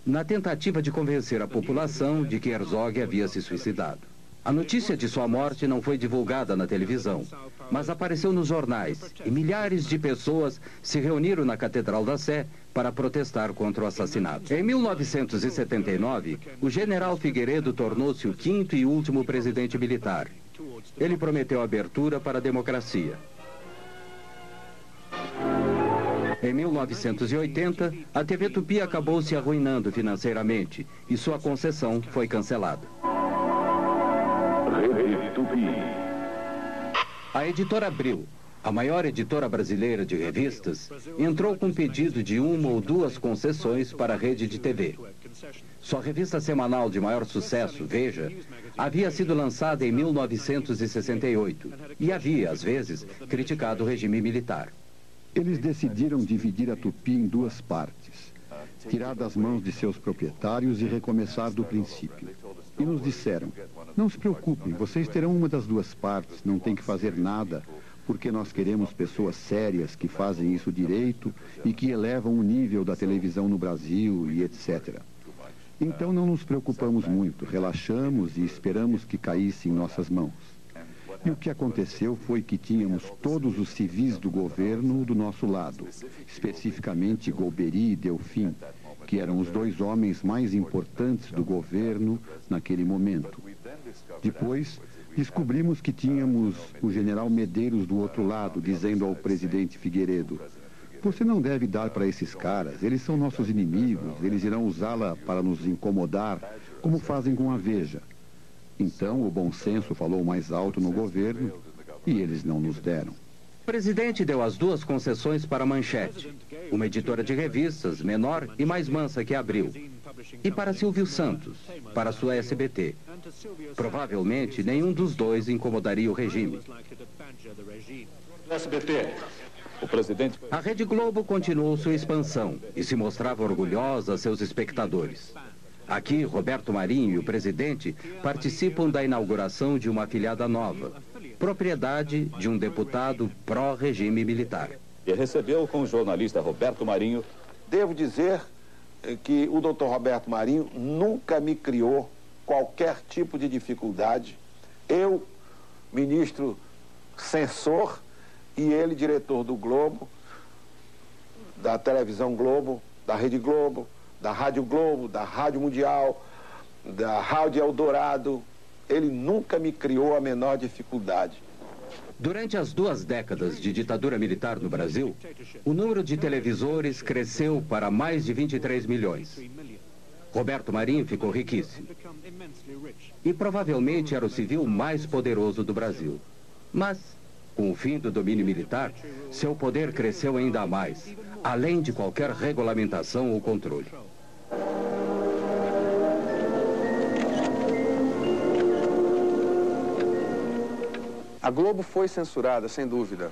na tentativa de convencer a população de que Herzog havia se suicidado. A notícia de sua morte não foi divulgada na televisão, mas apareceu nos jornais e milhares de pessoas se reuniram na Catedral da Sé para protestar contra o assassinato. Em 1979, o general Figueiredo tornou-se o 5º e último presidente militar. Ele prometeu abertura para a democracia. Em 1980, a TV Tupi acabou se arruinando financeiramente e sua concessão foi cancelada. A editora Abril, a maior editora brasileira de revistas, entrou com pedido de 1 ou 2 concessões para a rede de TV. Sua revista semanal de maior sucesso, Veja, havia sido lançada em 1968 e havia, às vezes, criticado o regime militar. Eles decidiram dividir a Tupi em 2 partes, tirar das mãos de seus proprietários e recomeçar do princípio. e nos disseram: não se preocupem, vocês terão uma das duas partes, não tem que fazer nada, porque nós queremos pessoas sérias que fazem isso direito e que elevam o nível da televisão no Brasil e etc. Então não nos preocupamos muito, relaxamos e esperamos que caísse em nossas mãos. E o que aconteceu foi que tínhamos todos os civis do governo do nosso lado, especificamente Golbery e Delfim, que eram os dois homens mais importantes do governo naquele momento. Depois, descobrimos que tínhamos o general Medeiros do outro lado, dizendo ao presidente Figueiredo: você não deve dar para esses caras, eles são nossos inimigos, eles irão usá-la para nos incomodar, como fazem com a Veja. Então, o bom senso falou mais alto no governo e eles não nos deram. O presidente deu as duas concessões para a Manchete, uma editora de revistas menor e mais mansa que Abril, e para Silvio Santos, para sua SBT. Provavelmente, nenhum dos dois incomodaria o regime. SBT. O presidente... A Rede Globo continuou sua expansão e se mostrava orgulhosa a seus espectadores. Aqui, Roberto Marinho e o presidente participam da inauguração de uma afiliada nova, propriedade de um deputado pró-regime militar. E recebeu com o jornalista Roberto Marinho. Devo dizer que o doutor Roberto Marinho nunca me criou qualquer tipo de dificuldade. Eu, ministro censor, e ele, diretor do Globo, da televisão Globo, da Rede Globo, da Rádio Globo, da Rádio Mundial, da Rádio Eldorado. Ele nunca me criou a menor dificuldade. Durante as 2 décadas de ditadura militar no Brasil, o número de televisores cresceu para mais de 23 milhões. Roberto Marinho ficou riquíssimo. E provavelmente era o civil mais poderoso do Brasil. Mas, com o fim do domínio militar, seu poder cresceu ainda mais, além de qualquer regulamentação ou controle. A Globo foi censurada, sem dúvida.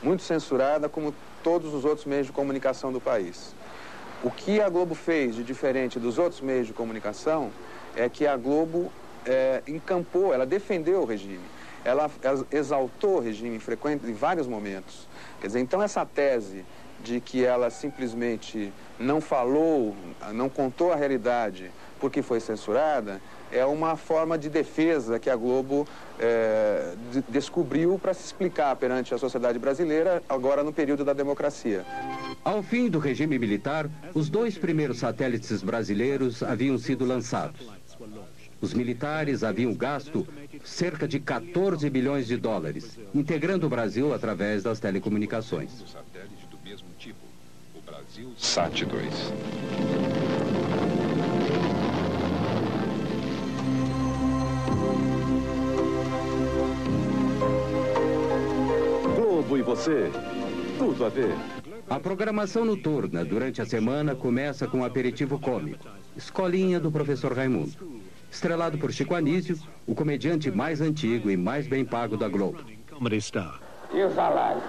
Muito censurada, como todos os outros meios de comunicação do país. O que a Globo fez de diferente dos outros meios de comunicação é que a Globo encampou, ela defendeu o regime. Ela exaltou o regime em vários momentos. Quer dizer, então essa tese de que ela simplesmente não falou, não contou a realidade porque foi censurada, é uma forma de defesa que a Globo descobriu para se explicar perante a sociedade brasileira, agora no período da democracia. Ao fim do regime militar, os 2 primeiros satélites brasileiros haviam sido lançados. Os militares haviam gasto cerca de 14 bilhões de dólares, integrando o Brasil através das telecomunicações. SAT-2. Globo e você, tudo a ver. A programação noturna durante a semana começa com um aperitivo cômico, Escolinha do Professor Raimundo. Estrelado por Chico Anísio, o comediante mais antigo e mais bem pago da Globo. E o salário?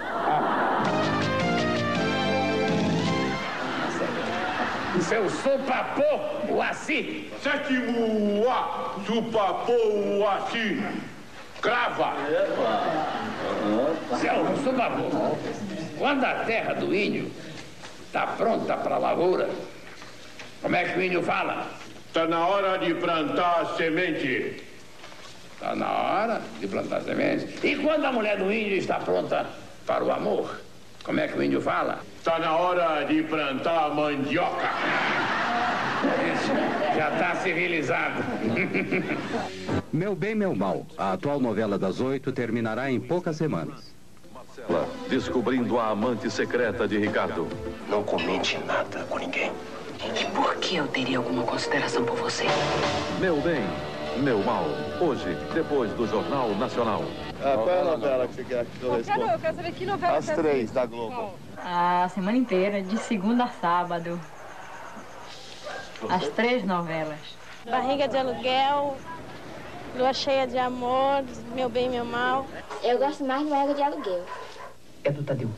Seu supapô, o Assi. Sétimo A, supapô, o Assi. Crava. Seu supapô, quando a terra do índio está pronta para a lavoura, como é que o índio fala? Está na hora de plantar a semente. Está na hora de plantar semente. E quando a mulher do índio está pronta para o amor, como é que o índio fala? Está na hora de plantar a mandioca. Isso, já está civilizado. Meu Bem, Meu Mal, a atual novela das 8, terminará em poucas semanas. Descobrindo a amante secreta de Ricardo. Não comente nada com ninguém. E por que eu teria alguma consideração por você? Meu Bem, Meu Mal. Hoje, depois do Jornal Nacional. Qual é a novela que você quer que eu responda? Eu quero saber que novela As 3 da Globo. A semana inteira, de segunda a sábado. As 3 novelas. Barriga de Aluguel, Lua Cheia de Amor, Meu Bem, Meu Mal. Eu gosto mais de Barriga de Aluguel. É do Tadeu.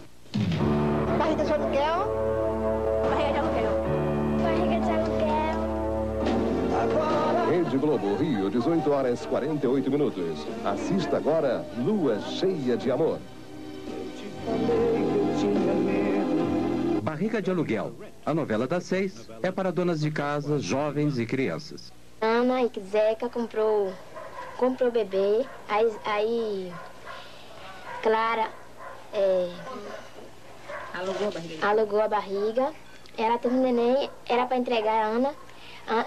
Barriga de Aluguel. Barriga de Aluguel. Barriga de Aluguel. Rede Rede Globo, Rio, 18 horas 48 minutos. Assista agora Lua Cheia de Amor. Barriga de Aluguel, a novela das 6, é para donas de casa, jovens e crianças. Ana e Zeca comprou bebê, aí Clara alugou a barriga. Ela teve um neném, era para entregar a Ana,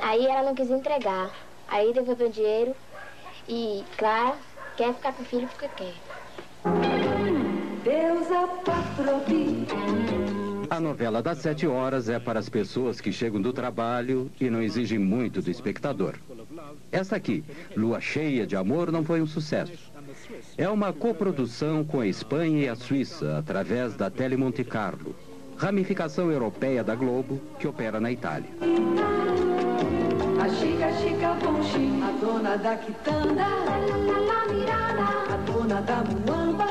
aí ela não quis entregar. Aí devolveu o dinheiro e Clara quer ficar com o filho porque quer. Deus a patrocínio. A novela das 7 horas é para as pessoas que chegam do trabalho e não exigem muito do espectador. Esta aqui, Lua Cheia de Amor, não foi um sucesso. É uma coprodução com a Espanha e a Suíça, através da Tele Monte Carlo, ramificação europeia da Globo, que opera na Itália. A chica, chica, bonchi, a dona da quitanda, a dona da muamba,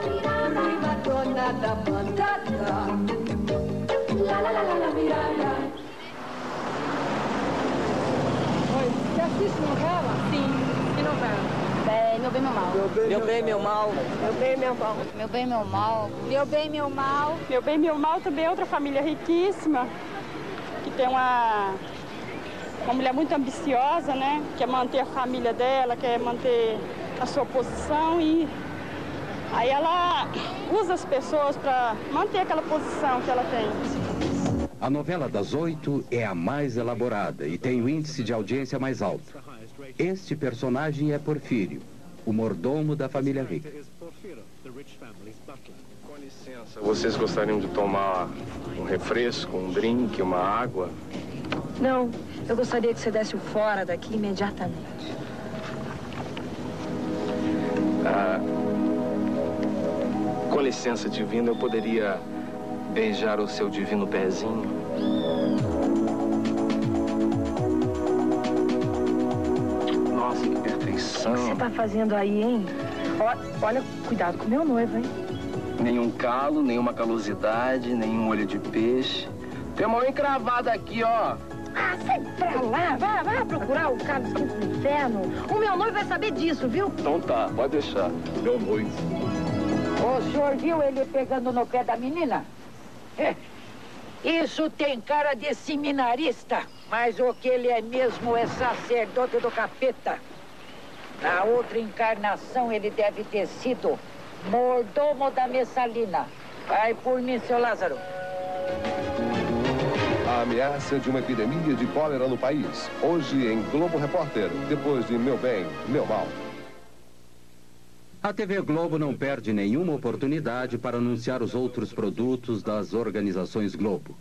e a dona da bandada, mirada. Oi, você assiste novela? Sim, que novela? Meu bem, meu mal. Meu bem, meu mal. Meu bem, meu mal. Meu bem, meu mal. Meu bem, meu mal. Meu bem, meu mal também é outra família riquíssima, que tem uma mulher muito ambiciosa, né? Quer manter a família dela, quer manter a sua posição e aí ela usa as pessoas para manter aquela posição que ela tem. A novela das 8 é a mais elaborada e tem o índice de audiência mais alto. Este personagem é Porfírio, o mordomo da família rica. Com licença, vocês gostariam de tomar um refresco, um drink, uma água? Não, eu gostaria que você desse o fora daqui imediatamente. Com licença, divino, eu poderia beijar o seu divino pezinho? Nossa, que perfeição. O que você tá fazendo aí, hein? Olha, cuidado com o meu noivo, hein? Nenhum calo, nenhuma calosidade, nenhum olho de peixe. Tem uma encravada aqui, ó. Ah, sai pra lá, vai procurar o cara do quinto do inferno. O meu noivo vai saber disso, viu? Então tá, pode deixar. Meu noivo. O senhor viu ele pegando no pé da menina? Isso tem cara de seminarista, mas o que ele é mesmo é sacerdote do capeta. Na outra encarnação ele deve ter sido mordomo da Messalina. Vai por mim, seu Lázaro. A ameaça de uma epidemia de cólera no país. Hoje em Globo Repórter, depois de Meu Bem, Meu Mal. A TV Globo não perde nenhuma oportunidade para anunciar os outros produtos das organizações Globo.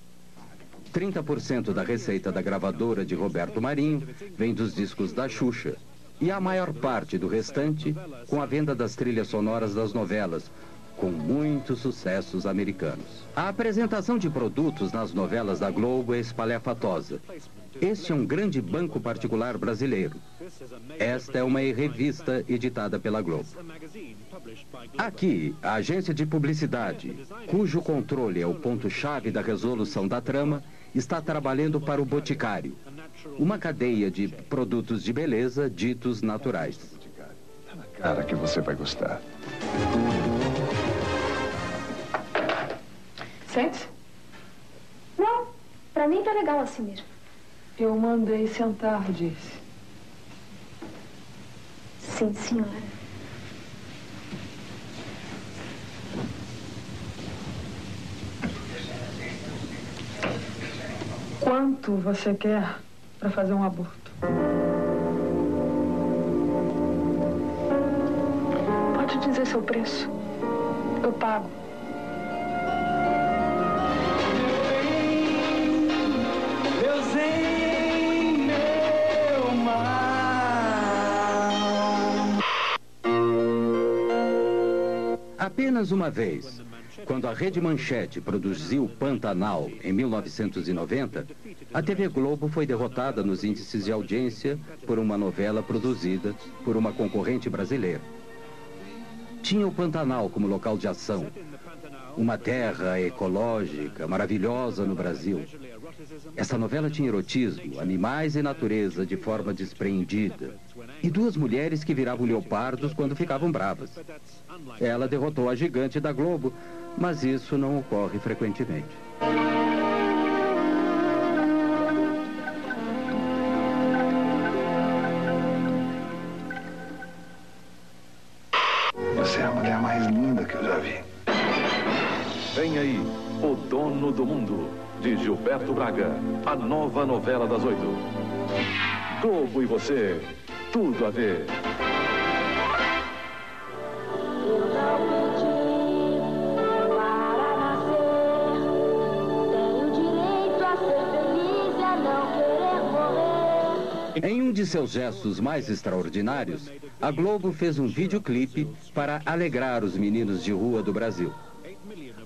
30% da receita da gravadora de Roberto Marinho vem dos discos da Xuxa. E a maior parte do restante com a venda das trilhas sonoras das novelas, com muitos sucessos americanos. A apresentação de produtos nas novelas da Globo é espalhafatosa. Este é um grande banco particular brasileiro. Esta é uma revista editada pela Globo. Aqui, a agência de publicidade, cujo controle é o ponto-chave da resolução da trama, está trabalhando para o Boticário, uma cadeia de produtos de beleza ditos naturais. Cara, que você vai gostar. Sente? Não, pra mim tá legal assim mesmo. Eu mandei sentar, disse. Sim, senhora. Quanto você quer para fazer um aborto? Pode dizer seu preço. Eu pago. Meu zen, meu mal. Apenas uma vez, quando a Rede Manchete produziu Pantanal em 1990, a TV Globo foi derrotada nos índices de audiência por uma novela produzida por uma concorrente brasileira. Tinha o Pantanal como local de ação, uma terra ecológica maravilhosa no Brasil. Essa novela tinha erotismo, animais e natureza de forma despreendida. E duas mulheres que viravam leopardos quando ficavam bravas. Ela derrotou a gigante da Globo, mas isso não ocorre frequentemente. Você é a mulher mais linda que eu já vi. Vem aí, O Dono do Mundo, de Gilberto Braga. A nova novela das 8. Globo e você, tudo a ver. Em um de seus gestos mais extraordinários, a Globo fez um videoclipe para alegrar os meninos de rua do Brasil.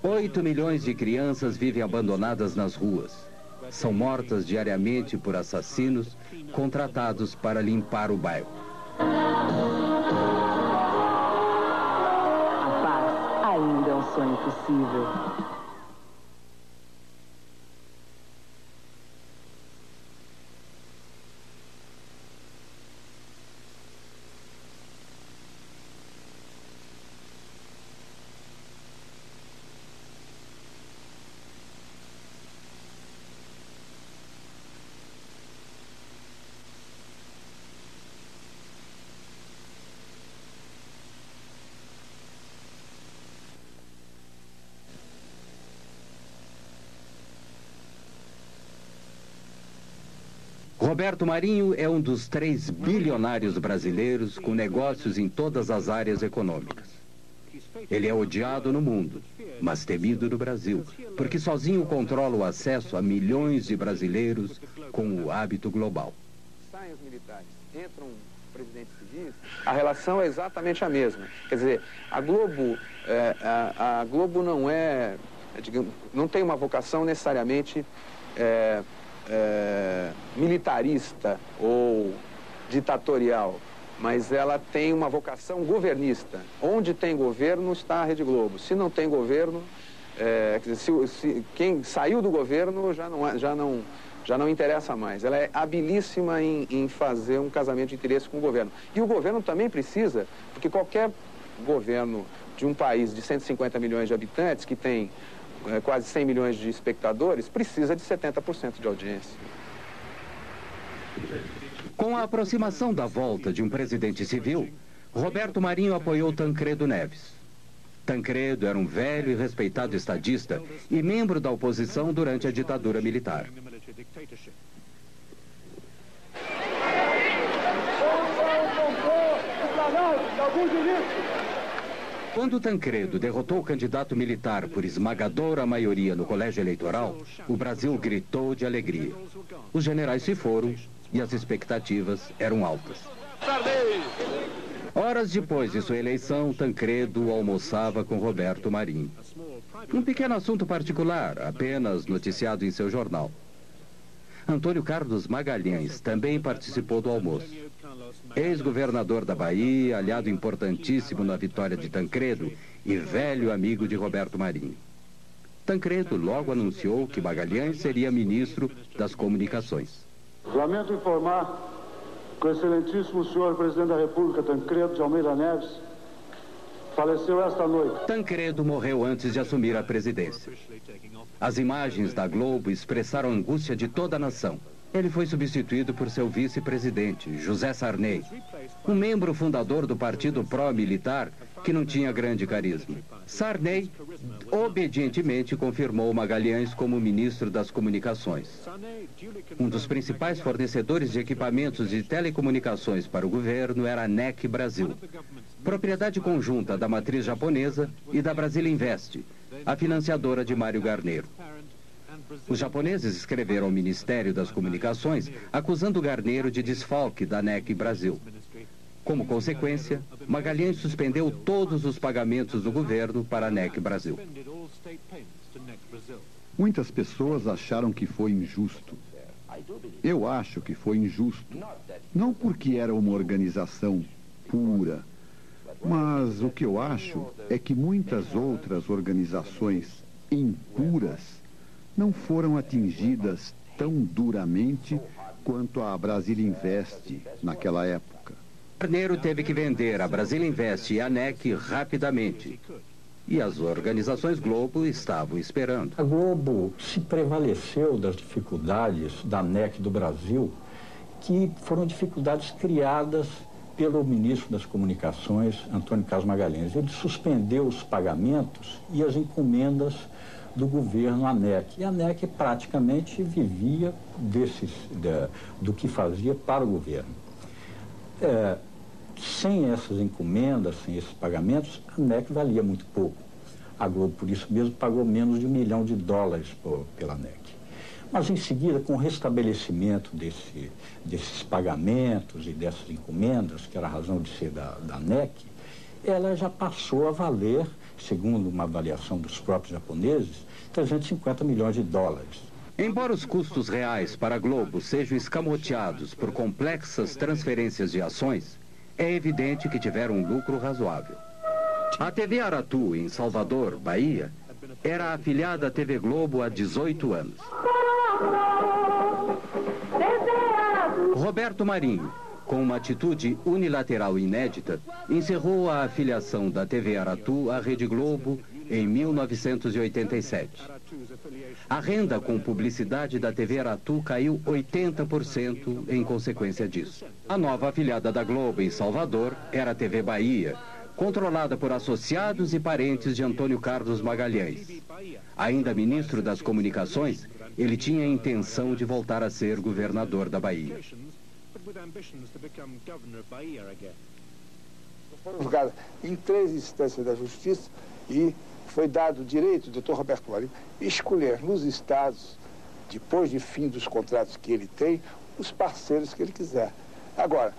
8 milhões de crianças vivem abandonadas nas ruas. São mortas diariamente por assassinos contratados para limpar o bairro. A paz ainda é um sonho possível. Roberto Marinho é um dos 3 bilionários brasileiros com negócios em todas as áreas econômicas. Ele é odiado no mundo, mas temido no Brasil, porque sozinho controla o acesso a milhões de brasileiros com o hábito global. Saem os militares, entram presidentes civis, a relação é exatamente a mesma. Quer dizer, a Globo não é, digamos, não tem uma vocação necessariamente militarista ou ditatorial, mas ela tem uma vocação governista. Onde tem governo está a Rede Globo. Se não tem governo, quer dizer, quem saiu do governo já não interessa mais. Ela é habilíssima em fazer um casamento de interesse com o governo. E o governo também precisa, porque qualquer governo de um país de 150 milhões de habitantes, que tem quase 100 milhões de espectadores, precisa de 70% de audiência. Com a aproximação da volta de um presidente civil, Roberto Marinho apoiou Tancredo Neves. Tancredo era um velho e respeitado estadista e membro da oposição durante a ditadura militar. Quando Tancredo derrotou o candidato militar por esmagadora maioria no colégio eleitoral, o Brasil gritou de alegria. Os generais se foram e as expectativas eram altas. Horas depois de sua eleição, Tancredo almoçava com Roberto Marinho. Um pequeno assunto particular, apenas noticiado em seu jornal. Antônio Carlos Magalhães também participou do almoço. Ex-governador da Bahia, aliado importantíssimo na vitória de Tancredo e velho amigo de Roberto Marinho. Tancredo logo anunciou que Magalhães seria ministro das Comunicações. Lamento informar que o excelentíssimo senhor presidente da República, Tancredo de Almeida Neves, faleceu esta noite. Tancredo morreu antes de assumir a presidência. As imagens da Globo expressaram a angústia de toda a nação. Ele foi substituído por seu vice-presidente, José Sarney, um membro fundador do partido pró-militar que não tinha grande carisma. Sarney obedientemente confirmou Magalhães como ministro das Comunicações. Um dos principais fornecedores de equipamentos de telecomunicações para o governo era a NEC Brasil, propriedade conjunta da matriz japonesa e da Brasília Invest, a financiadora de Mário Garneiro. Os japoneses escreveram ao Ministério das Comunicações acusando Garneiro de desfalque da NEC Brasil. Como consequência, Magalhães suspendeu todos os pagamentos do governo para a NEC Brasil. Muitas pessoas acharam que foi injusto. Eu acho que foi injusto. Não porque era uma organização pura, mas o que eu acho é que muitas outras organizações impuras não foram atingidas tão duramente quanto a Brasília Invest naquela época. Carneiro teve que vender a Brasília Invest e a NEC rapidamente. E as organizações Globo estavam esperando. A Globo se prevaleceu das dificuldades da NEC do Brasil, que foram dificuldades criadas pelo ministro das Comunicações, Antônio Carlos Magalhães. Ele suspendeu os pagamentos e as encomendas do governo à NEC. E a NEC praticamente vivia do que fazia para o governo. Sem essas encomendas, sem esses pagamentos, a NEC valia muito pouco. A Globo, por isso mesmo, pagou menos de $1 milhão pela NEC. Mas, em seguida, com o restabelecimento desses pagamentos e dessas encomendas, que era a razão de ser da NEC, ela já passou a valer, segundo uma avaliação dos próprios japoneses, $350 milhões. Embora os custos reais para a Globo sejam escamoteados por complexas transferências de ações, é evidente que tiveram um lucro razoável. A TV Aratu, em Salvador, Bahia, era afiliada à TV Globo há 18 anos. Roberto Marinho, com uma atitude unilateral inédita, encerrou a afiliação da TV Aratu à Rede Globo em 1987. A renda com publicidade da TV Aratu caiu 80% em consequência disso. A nova afiliada da Globo em Salvador era a TV Bahia, controlada por associados e parentes de Antônio Carlos Magalhães. Ainda ministro das Comunicações, ele tinha a intenção de voltar a ser governador da Bahia. Foram julgados em 3 instâncias da Justiça e foi dado o direito do Dr. Roberto Marinho escolher nos estados, depois de fim dos contratos que ele tem, os parceiros que ele quiser. Agora,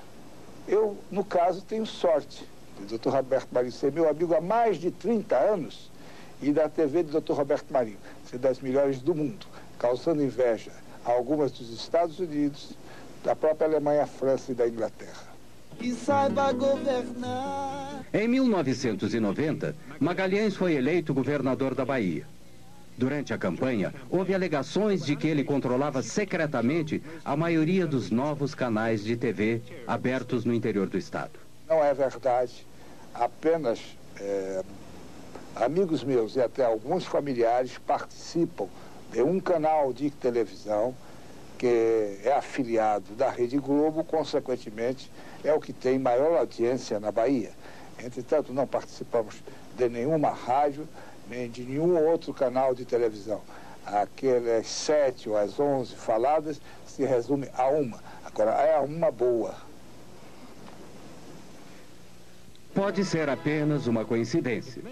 eu, no caso, tenho sorte do Dr. Roberto Marinho ser meu amigo há mais de 30 anos e da TV do Dr. Roberto Marinho ser das melhores do mundo, causando inveja a algumas dos Estados Unidos, da própria Alemanha, França e da Inglaterra. Que saiba governar. Em 1990, Magalhães foi eleito governador da Bahia. Durante a campanha, houve alegações de que ele controlava secretamente a maioria dos novos canais de TV abertos no interior do estado. Não é verdade. Apenas amigos meus e até alguns familiares participam de um canal de televisão que é afiliado da Rede Globo, consequentemente, é o que tem maior audiência na Bahia. Entretanto, não participamos de nenhuma rádio, nem de nenhum outro canal de televisão. Aquelas 7 ou as 11 faladas se resume a uma. Agora, é uma boa. Pode ser apenas uma coincidência,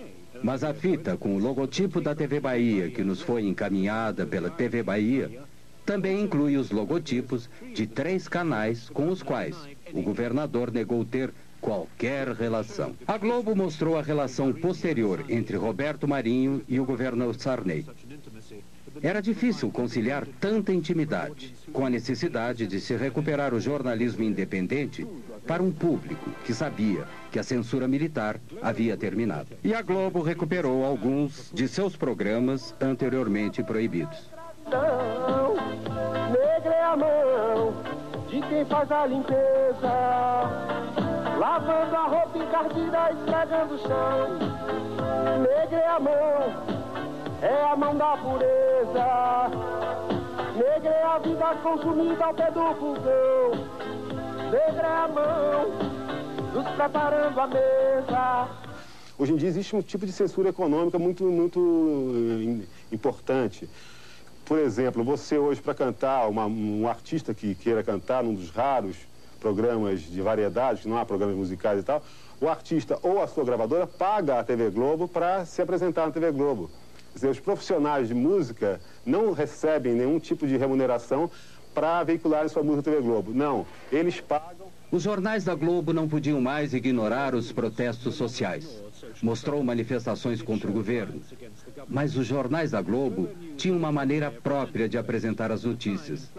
mas a fita com o logotipo da TV Bahia, que nos foi encaminhada pela TV Bahia, também inclui os logotipos de 3 canais com os quais o governador negou ter qualquer relação. A Globo mostrou a relação posterior entre Roberto Marinho e o governador Sarney. Era difícil conciliar tanta intimidade com a necessidade de se recuperar o jornalismo independente para um público que sabia que a censura militar havia terminado. E a Globo recuperou alguns de seus programas anteriormente proibidos. Negra é a mão de quem faz a limpeza, lavando a roupa encardida, esfregando o chão. Negra é a mão da pureza. Negra é a vida consumida ao pé do fogão. Negra é a mão nos preparando a mesa. Hoje em dia existe um tipo de censura econômica muito importante. Por exemplo, você hoje para cantar, um artista que queira cantar num dos raros programas de variedades, que não há programas musicais e tal, o artista ou a sua gravadora paga a TV Globo para se apresentar na TV Globo. Quer dizer, os profissionais de música não recebem nenhum tipo de remuneração para veicularem sua música na TV Globo. Não, eles pagam. Os jornais da Globo não podiam mais ignorar os protestos sociais. Mostrou manifestações contra o governo. Mas os jornais da Globo tinham uma maneira própria de apresentar as notícias.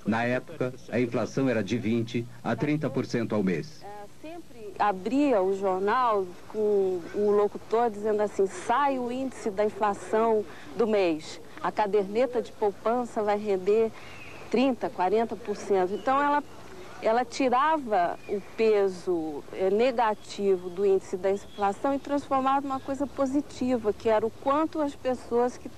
Na época, a inflação era de 20% a 30% ao mês. Sempre abria o jornal com o locutor dizendo assim: sai o índice da inflação do mês. A caderneta de poupança vai render 30%, 40%. Então, ela tirava o peso negativo do índice da inflação e transformava numa coisa positiva, que era o quanto as pessoas que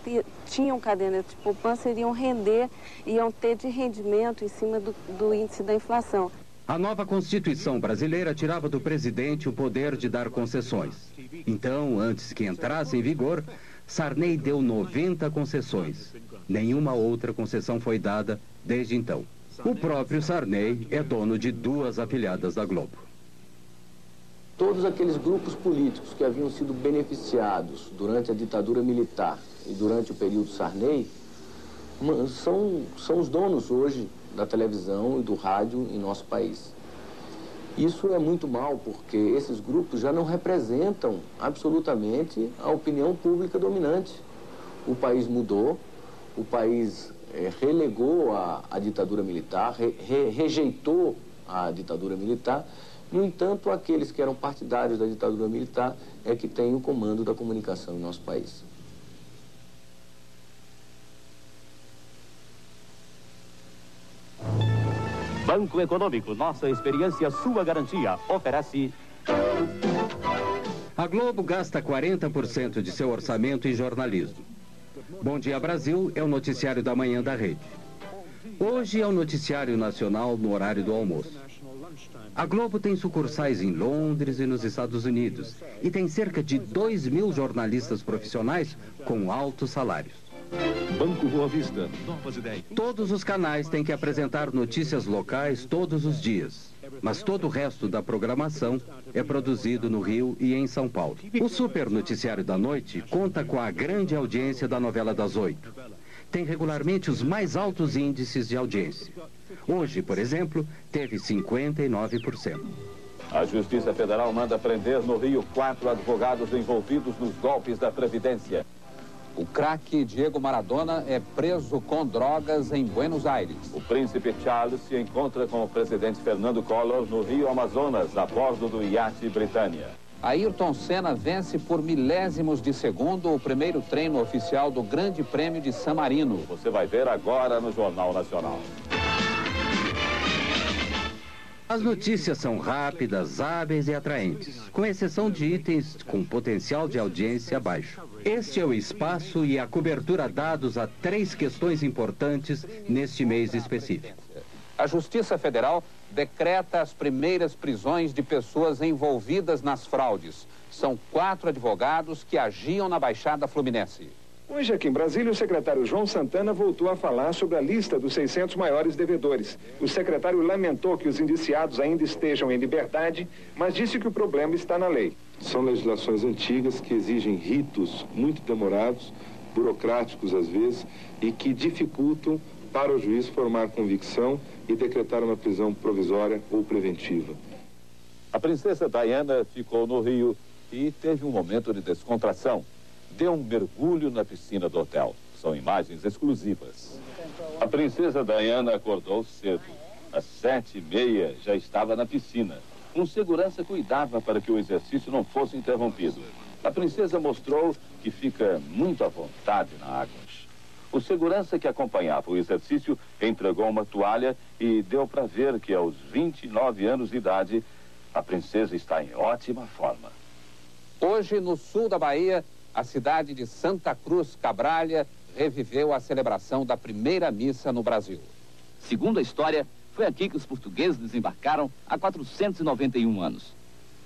tinham caderneta de poupança iam ter de rendimento em cima do índice da inflação. A nova Constituição brasileira tirava do presidente o poder de dar concessões. Então, antes que entrasse em vigor, Sarney deu 90 concessões. Nenhuma outra concessão foi dada desde então. O próprio Sarney é dono de 2 afiliadas da Globo. Todos aqueles grupos políticos que haviam sido beneficiados durante a ditadura militar e durante o período Sarney são os donos hoje da televisão e do rádio em nosso país. Isso é muito mal, porque esses grupos já não representam absolutamente a opinião pública dominante. O país mudou, o país relegou a ditadura militar, rejeitou a ditadura militar. No entanto, aqueles que eram partidários da ditadura militar é que têm o comando da comunicação em nosso país. Banco Econômico, nossa experiência, sua garantia, oferece... A Globo gasta 40% de seu orçamento em jornalismo. Bom Dia Brasil é o noticiário da manhã da rede. Hoje é o noticiário nacional no horário do almoço. A Globo tem sucursais em Londres e nos Estados Unidos e tem cerca de 2.000 jornalistas profissionais com altos salários. Banco Boa Vista, novas ideias. Todos os canais têm que apresentar notícias locais todos os dias, mas todo o resto da programação é produzido no Rio e em São Paulo. O Super Noticiário da Noite conta com a grande audiência da novela das 8. Tem regularmente os mais altos índices de audiência. Hoje, por exemplo, teve 59%. A Justiça Federal manda prender no Rio 4 advogados envolvidos nos golpes da Previdência. O craque Diego Maradona é preso com drogas em Buenos Aires. O príncipe Charles se encontra com o presidente Fernando Collor no Rio Amazonas, a bordo do iate Britânia. Ayrton Senna vence por milésimos de segundo o primeiro treino oficial do Grande Prêmio de San Marino. Você vai ver agora no Jornal Nacional. As notícias são rápidas, hábeis e atraentes, com exceção de itens com potencial de audiência baixo. Este é o espaço e a cobertura dados a 3 questões importantes neste mês específico. A Justiça Federal decreta as primeiras prisões de pessoas envolvidas nas fraudes. São 4 advogados que agiam na Baixada Fluminense. Hoje, aqui em Brasília, o secretário João Santana voltou a falar sobre a lista dos 600 maiores devedores. O secretário lamentou que os indiciados ainda estejam em liberdade, mas disse que o problema está na lei. São legislações antigas que exigem ritos muito demorados, burocráticos às vezes, e que dificultam para o juiz formar convicção e decretar uma prisão provisória ou preventiva. A princesa Diana ficou no Rio e teve um momento de descontração. Deu um mergulho na piscina do hotel. São imagens exclusivas. A princesa Diana acordou cedo. Às 7h30 já estava na piscina. Um segurança cuidava para que o exercício não fosse interrompido. A princesa mostrou que fica muito à vontade na água. O segurança que acompanhava o exercício entregou uma toalha e deu para ver que aos 29 anos de idade, a princesa está em ótima forma. Hoje, no sul da Bahia, a cidade de Santa Cruz Cabralha reviveu a celebração da primeira missa no Brasil. Segundo a história, foi aqui que os portugueses desembarcaram há 491 anos.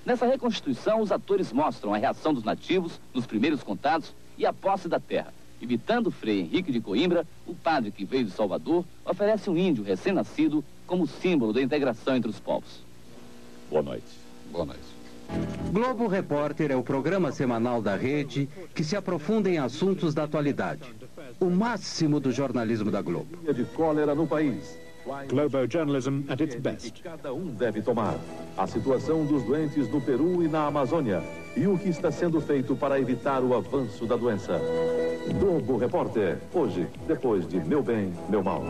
Nessa reconstituição, os atores mostram a reação dos nativos nos primeiros contatos e a posse da terra. Imitando Frei Henrique de Coimbra, o padre que veio de Salvador oferece um índio recém-nascido como símbolo da integração entre os povos. Boa noite. Boa noite. Globo Repórter é o programa semanal da rede que se aprofunda em assuntos da atualidade. O máximo do jornalismo da Globo. De cólera no país. Globo Journalism at its best. Cada um deve tomar. A situação dos doentes no Peru e na Amazônia. E o que está sendo feito para evitar o avanço da doença. Globo Repórter. Hoje, depois de Meu Bem, Meu Mal.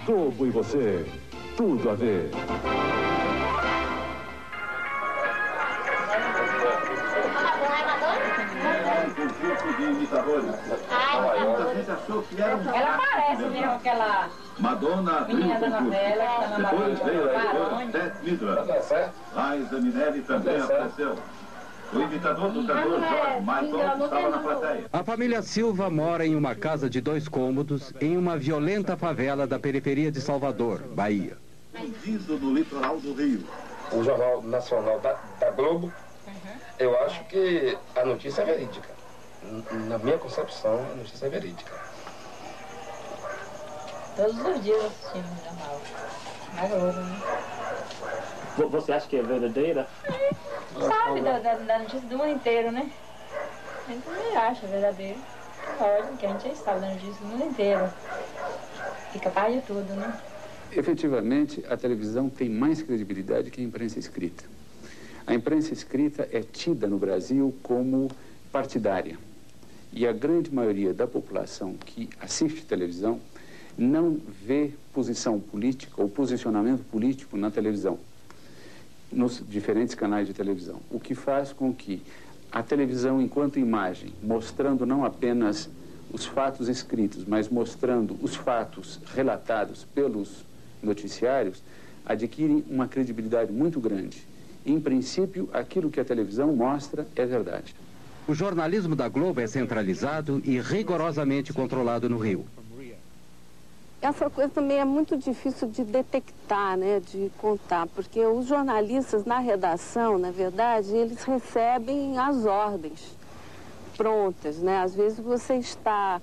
Globo e você. Tudo a ver. ditadores. Muita gente achou que era Ela parece mesmo aquela Madonna menina da novela que está na Depois veio a Barões. editora Beth Midler. Liza Minnelli também apareceu. O imitador do cantor George Michael estava na plateia. A família Silva mora em uma casa de 2 cômodos em uma violenta favela da periferia de Salvador, Bahia. Escondido no litoral do Rio. O Jornal Nacional da Globo, eu acho que a notícia é verídica. Na minha concepção, a notícia é verídica. Todos os dias assistindo o jornal. Na Globo, né? Você acha que é verdadeira? Sabe da notícia do mundo inteiro, né? A gente também acha verdadeiro. Lógico que a gente sabe da notícia do mundo inteiro. E capaz de tudo, né? Efetivamente, a televisão tem mais credibilidade que a imprensa escrita. A imprensa escrita é tida no Brasil como partidária. E a grande maioria da população que assiste televisão não vê posição política ou posicionamento político na televisão, nos diferentes canais de televisão. O que faz com que a televisão, enquanto imagem, mostrando não apenas os fatos escritos, mas mostrando os fatos relatados pelos noticiários, adquire uma credibilidade muito grande. Em princípio, aquilo que a televisão mostra é verdade. O jornalismo da Globo é centralizado e rigorosamente controlado no Rio. Essa coisa também é muito difícil de detectar, né, de contar, porque os jornalistas na redação, na verdade, eles recebem as ordens prontas, né? Às vezes você está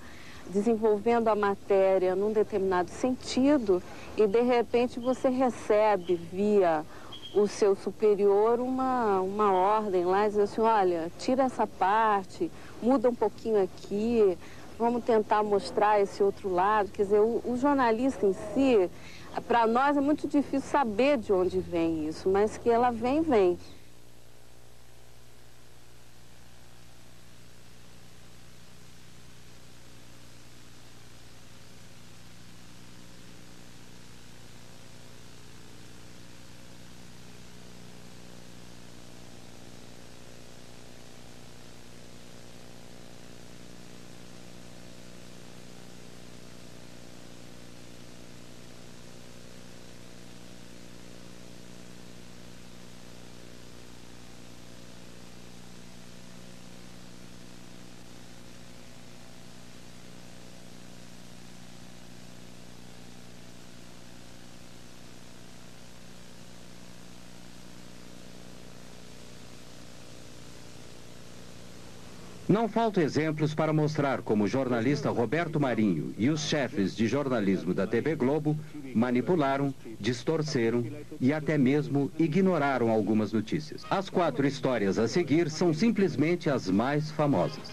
desenvolvendo a matéria num determinado sentido e, de repente, você recebe via o seu superior uma ordem lá, diz assim, olha, tira essa parte, muda um pouquinho aqui, vamos tentar mostrar esse outro lado. Quer dizer, o jornalista em si, para nós é muito difícil saber de onde vem isso, mas que ela vem, vem. Não faltam exemplos para mostrar como o jornalista Roberto Marinho e os chefes de jornalismo da TV Globo manipularam, distorceram e até mesmo ignoraram algumas notícias. As 4 histórias a seguir são simplesmente as mais famosas.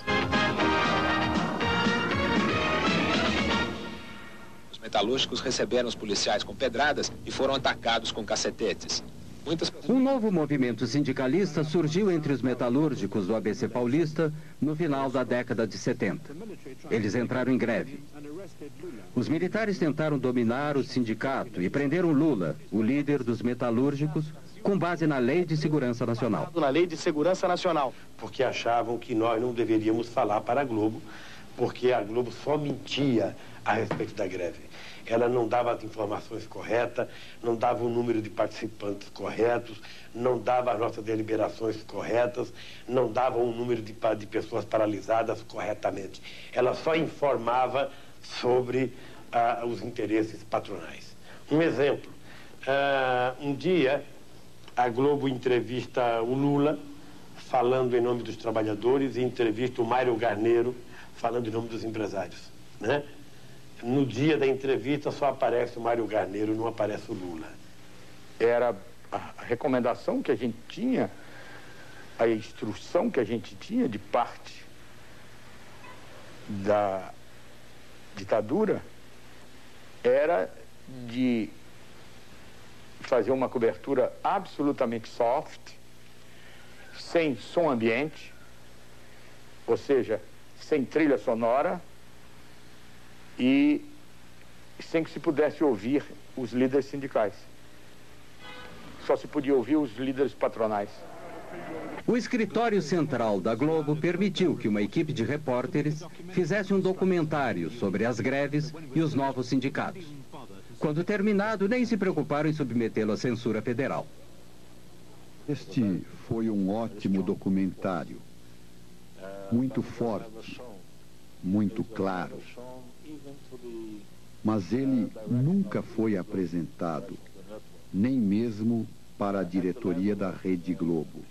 Os metalúrgicos receberam os policiais com pedradas e foram atacados com cacetetes. Um novo movimento sindicalista surgiu entre os metalúrgicos do ABC Paulista no final da década de 70. Eles entraram em greve. Os militares tentaram dominar o sindicato e prenderam Lula, o líder dos metalúrgicos, com base na Lei de Segurança Nacional. Na Lei de Segurança Nacional. Porque achavam que nós não deveríamos falar para a Globo, porque a Globo só mentia a respeito da greve. Ela não dava as informações corretas, não dava o número de participantes corretos, não dava as nossas deliberações corretas, não dava o número de pessoas paralisadas corretamente. Ela só informava sobre os interesses patronais. Um exemplo, um dia a Globo entrevista o Lula, falando em nome dos trabalhadores, e entrevista o Mário Garneiro, falando em nome dos empresários, né? No dia da entrevista só aparece o Mário Garneiro, não aparece o Lula. Era a recomendação que a gente tinha, a instrução que a gente tinha de parte da ditadura, era de fazer uma cobertura absolutamente soft, sem som ambiente, ou seja, sem trilha sonora, e sem que se pudesse ouvir os líderes sindicais. Só se podia ouvir os líderes patronais. O escritório central da Globo permitiu que uma equipe de repórteres fizesse um documentário sobre as greves e os novos sindicatos. Quando terminado, nem se preocuparam em submetê-lo à censura federal. Este foi um ótimo documentário, muito forte, muito claro, mas ele nunca foi apresentado, nem mesmo para a diretoria da Rede Globo.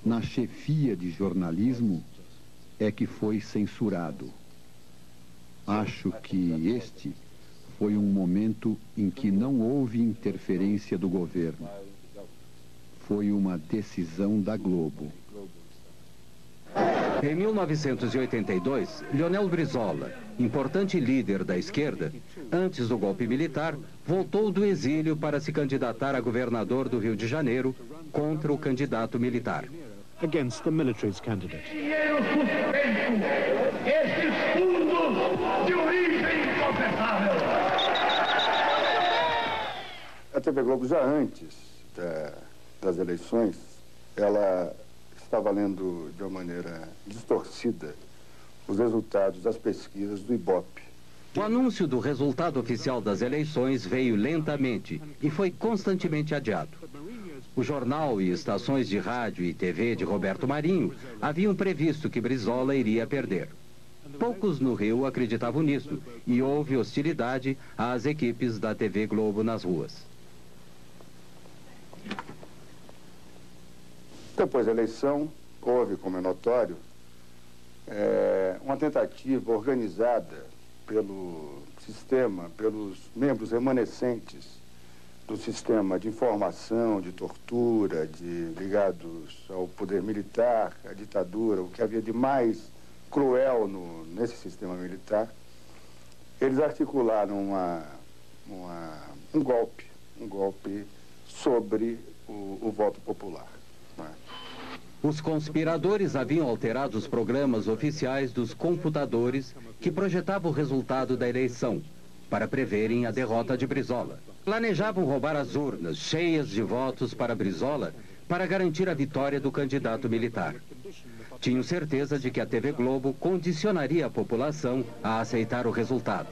Na chefia de jornalismo é que foi censurado. Acho que este foi um momento em que não houve interferência do governo. Foi uma decisão da Globo. Em 1982, Leonel Brizola, importante líder da esquerda, antes do golpe militar, voltou do exílio para se candidatar a governador do Rio de Janeiro contra o candidato militar. Against the military's candidate. Dinheiro suspenso, esses fundos de origem incontestável. A TV Globo, já antes das eleições, ela estava lendo de uma maneira distorcida os resultados das pesquisas do Ibope. O anúncio do resultado oficial das eleições veio lentamente e foi constantemente adiado. O jornal e estações de rádio e TV de Roberto Marinho haviam previsto que Brizola iria perder. Poucos no Rio acreditavam nisso e houve hostilidade às equipes da TV Globo nas ruas. Depois da eleição, houve, como é notório, uma tentativa organizada pelo sistema, pelos membros remanescentes do sistema de informação, de tortura, ligados ao poder militar, à ditadura, o que havia de mais cruel nesse sistema militar. Eles articularam um golpe sobre o voto popular. Os conspiradores haviam alterado os programas oficiais dos computadores que projetavam o resultado da eleição, para preverem a derrota de Brizola. Planejavam roubar as urnas cheias de votos para Brizola para garantir a vitória do candidato militar. Tinham certeza de que a TV Globo condicionaria a população a aceitar o resultado.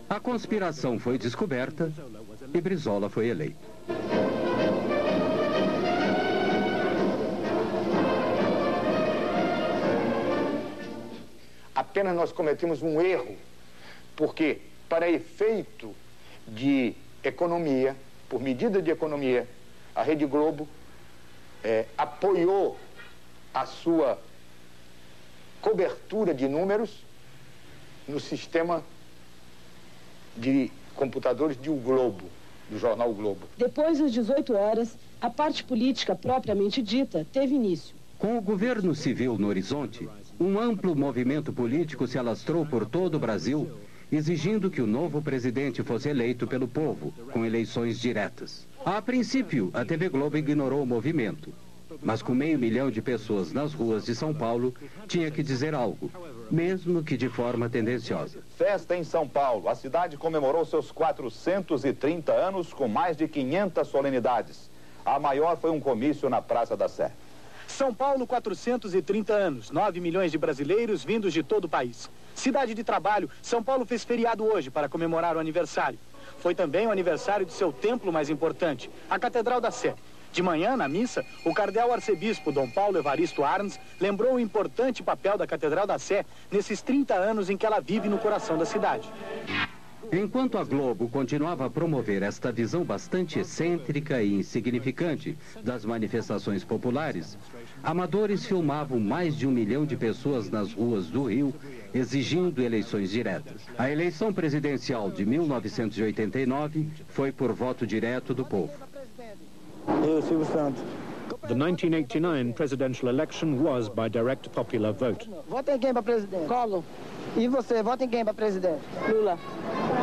A conspiração foi descoberta e Brizola foi eleito. Apenas nós cometemos um erro, porque para efeito de economia, por medida de economia, a Rede Globo apoiou a sua cobertura de números no sistema de computadores de O Globo, do jornal O Globo. Depois das 18 horas, a parte política propriamente dita teve início. Com o governo civil no horizonte, um amplo movimento político se alastrou por todo o Brasil, exigindo que o novo presidente fosse eleito pelo povo, com eleições diretas. A princípio, a TV Globo ignorou o movimento, mas com 500 mil de pessoas nas ruas de São Paulo, tinha que dizer algo, mesmo que de forma tendenciosa. Festa em São Paulo. A cidade comemorou seus 430 anos com mais de 500 solenidades. A maior foi um comício na Praça da Sé. São Paulo, 430 anos, 9 milhões de brasileiros vindos de todo o país. Cidade de trabalho, São Paulo fez feriado hoje para comemorar o aniversário. Foi também o aniversário de seu templo mais importante, a Catedral da Sé. De manhã, na missa, o cardeal arcebispo Dom Paulo Evaristo Arns lembrou o importante papel da Catedral da Sé nesses 30 anos em que ela vive no coração da cidade. Enquanto a Globo continuava a promover esta visão bastante excêntrica e insignificante das manifestações populares, amadores filmavam mais de 1 milhão de pessoas nas ruas do Rio, exigindo eleições diretas. A eleição presidencial de 1989 foi por voto direto do povo. Eu, Silvio Santos. The 1989 presidential election was by direct popular vote. Vota em quem para presidente? Collor. E você, vota em quem para presidente? Lula.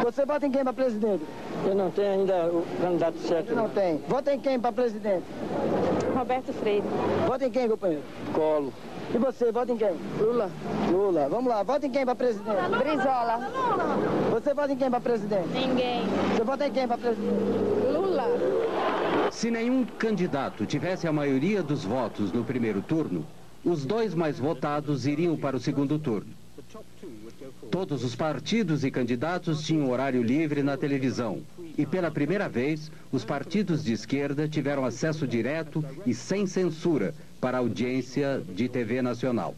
Você vota em quem para presidente? Eu não tenho ainda o candidato certo. Não tem. Vota em quem para presidente? Roberto Freire. Vota em quem, companheiro? Collor. E você, vota em quem? Lula. Lula. Vamos lá, vota em quem para presidente? Brizola. Você vota em quem para presidente? Ninguém. Você vota em quem para presidente? Lula. Se nenhum candidato tivesse a maioria dos votos no primeiro turno, os dois mais votados iriam para o segundo turno. Todos os partidos e candidatos tinham horário livre na televisão. E pela primeira vez, os partidos de esquerda tiveram acesso direto e sem censura para a audiência de TV nacional.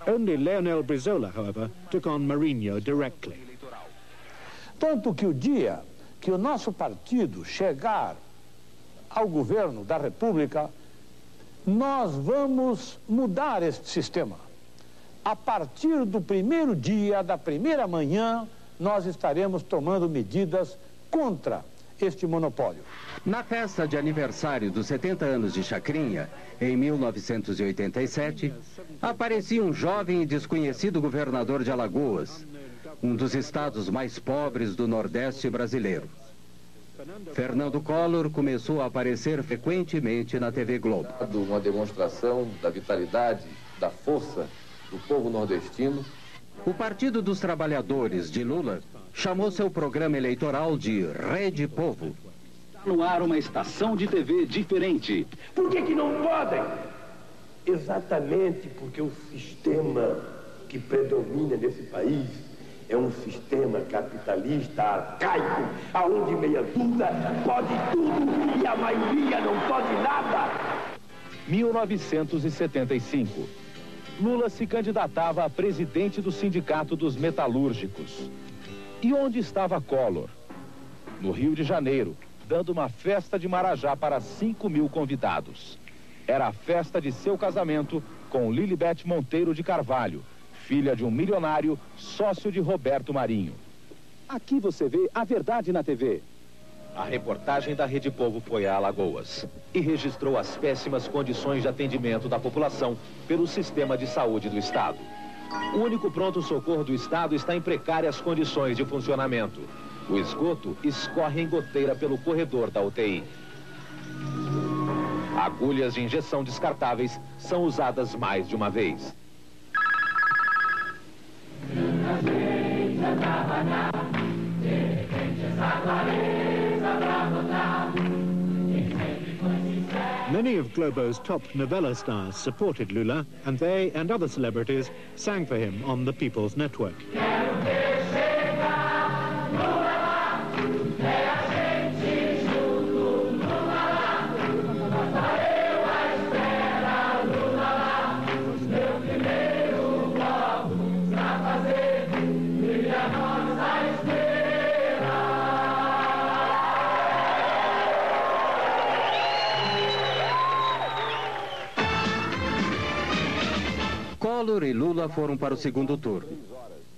Only Leonel Brizola, however, took on Marinho directly. Tanto que o dia que o nosso partido chegar ao governo da República, nós vamos mudar este sistema. A partir do primeiro dia, da primeira manhã, nós estaremos tomando medidas contra este monopólio. Na festa de aniversário dos 70 anos de Chacrinha, em 1987, aparecia um jovem e desconhecido governador de Alagoas, um dos estados mais pobres do Nordeste brasileiro. Fernando Collor começou a aparecer frequentemente na TV Globo. Uma demonstração da vitalidade, da força do povo nordestino. O Partido dos Trabalhadores de Lula chamou seu programa eleitoral de Rede Povo. No ar uma estação de TV diferente. Por que não podem? Exatamente porque o sistema que predomina nesse país é um sistema capitalista arcaico, aonde meia dúzia pode tudo e a maioria não pode nada. 1975. Lula se candidatava a presidente do Sindicato dos Metalúrgicos. E onde estava Collor? No Rio de Janeiro, dando uma festa de Marajá para 5.000 convidados. Era a festa de seu casamento com Lilibete Monteiro de Carvalho, filha de um milionário, sócio de Roberto Marinho. Aqui você vê a verdade na TV. A reportagem da Rede Povo foi a Alagoas e registrou as péssimas condições de atendimento da população pelo sistema de saúde do Estado. O único pronto-socorro do Estado está em precárias condições de funcionamento. O esgoto escorre em goteira pelo corredor da UTI. Agulhas de injeção descartáveis são usadas mais de uma vez. Many of Globo's top novella stars supported Lula, and they and other celebrities sang for him on the People's Network. Collor e Lula foram para o segundo turno.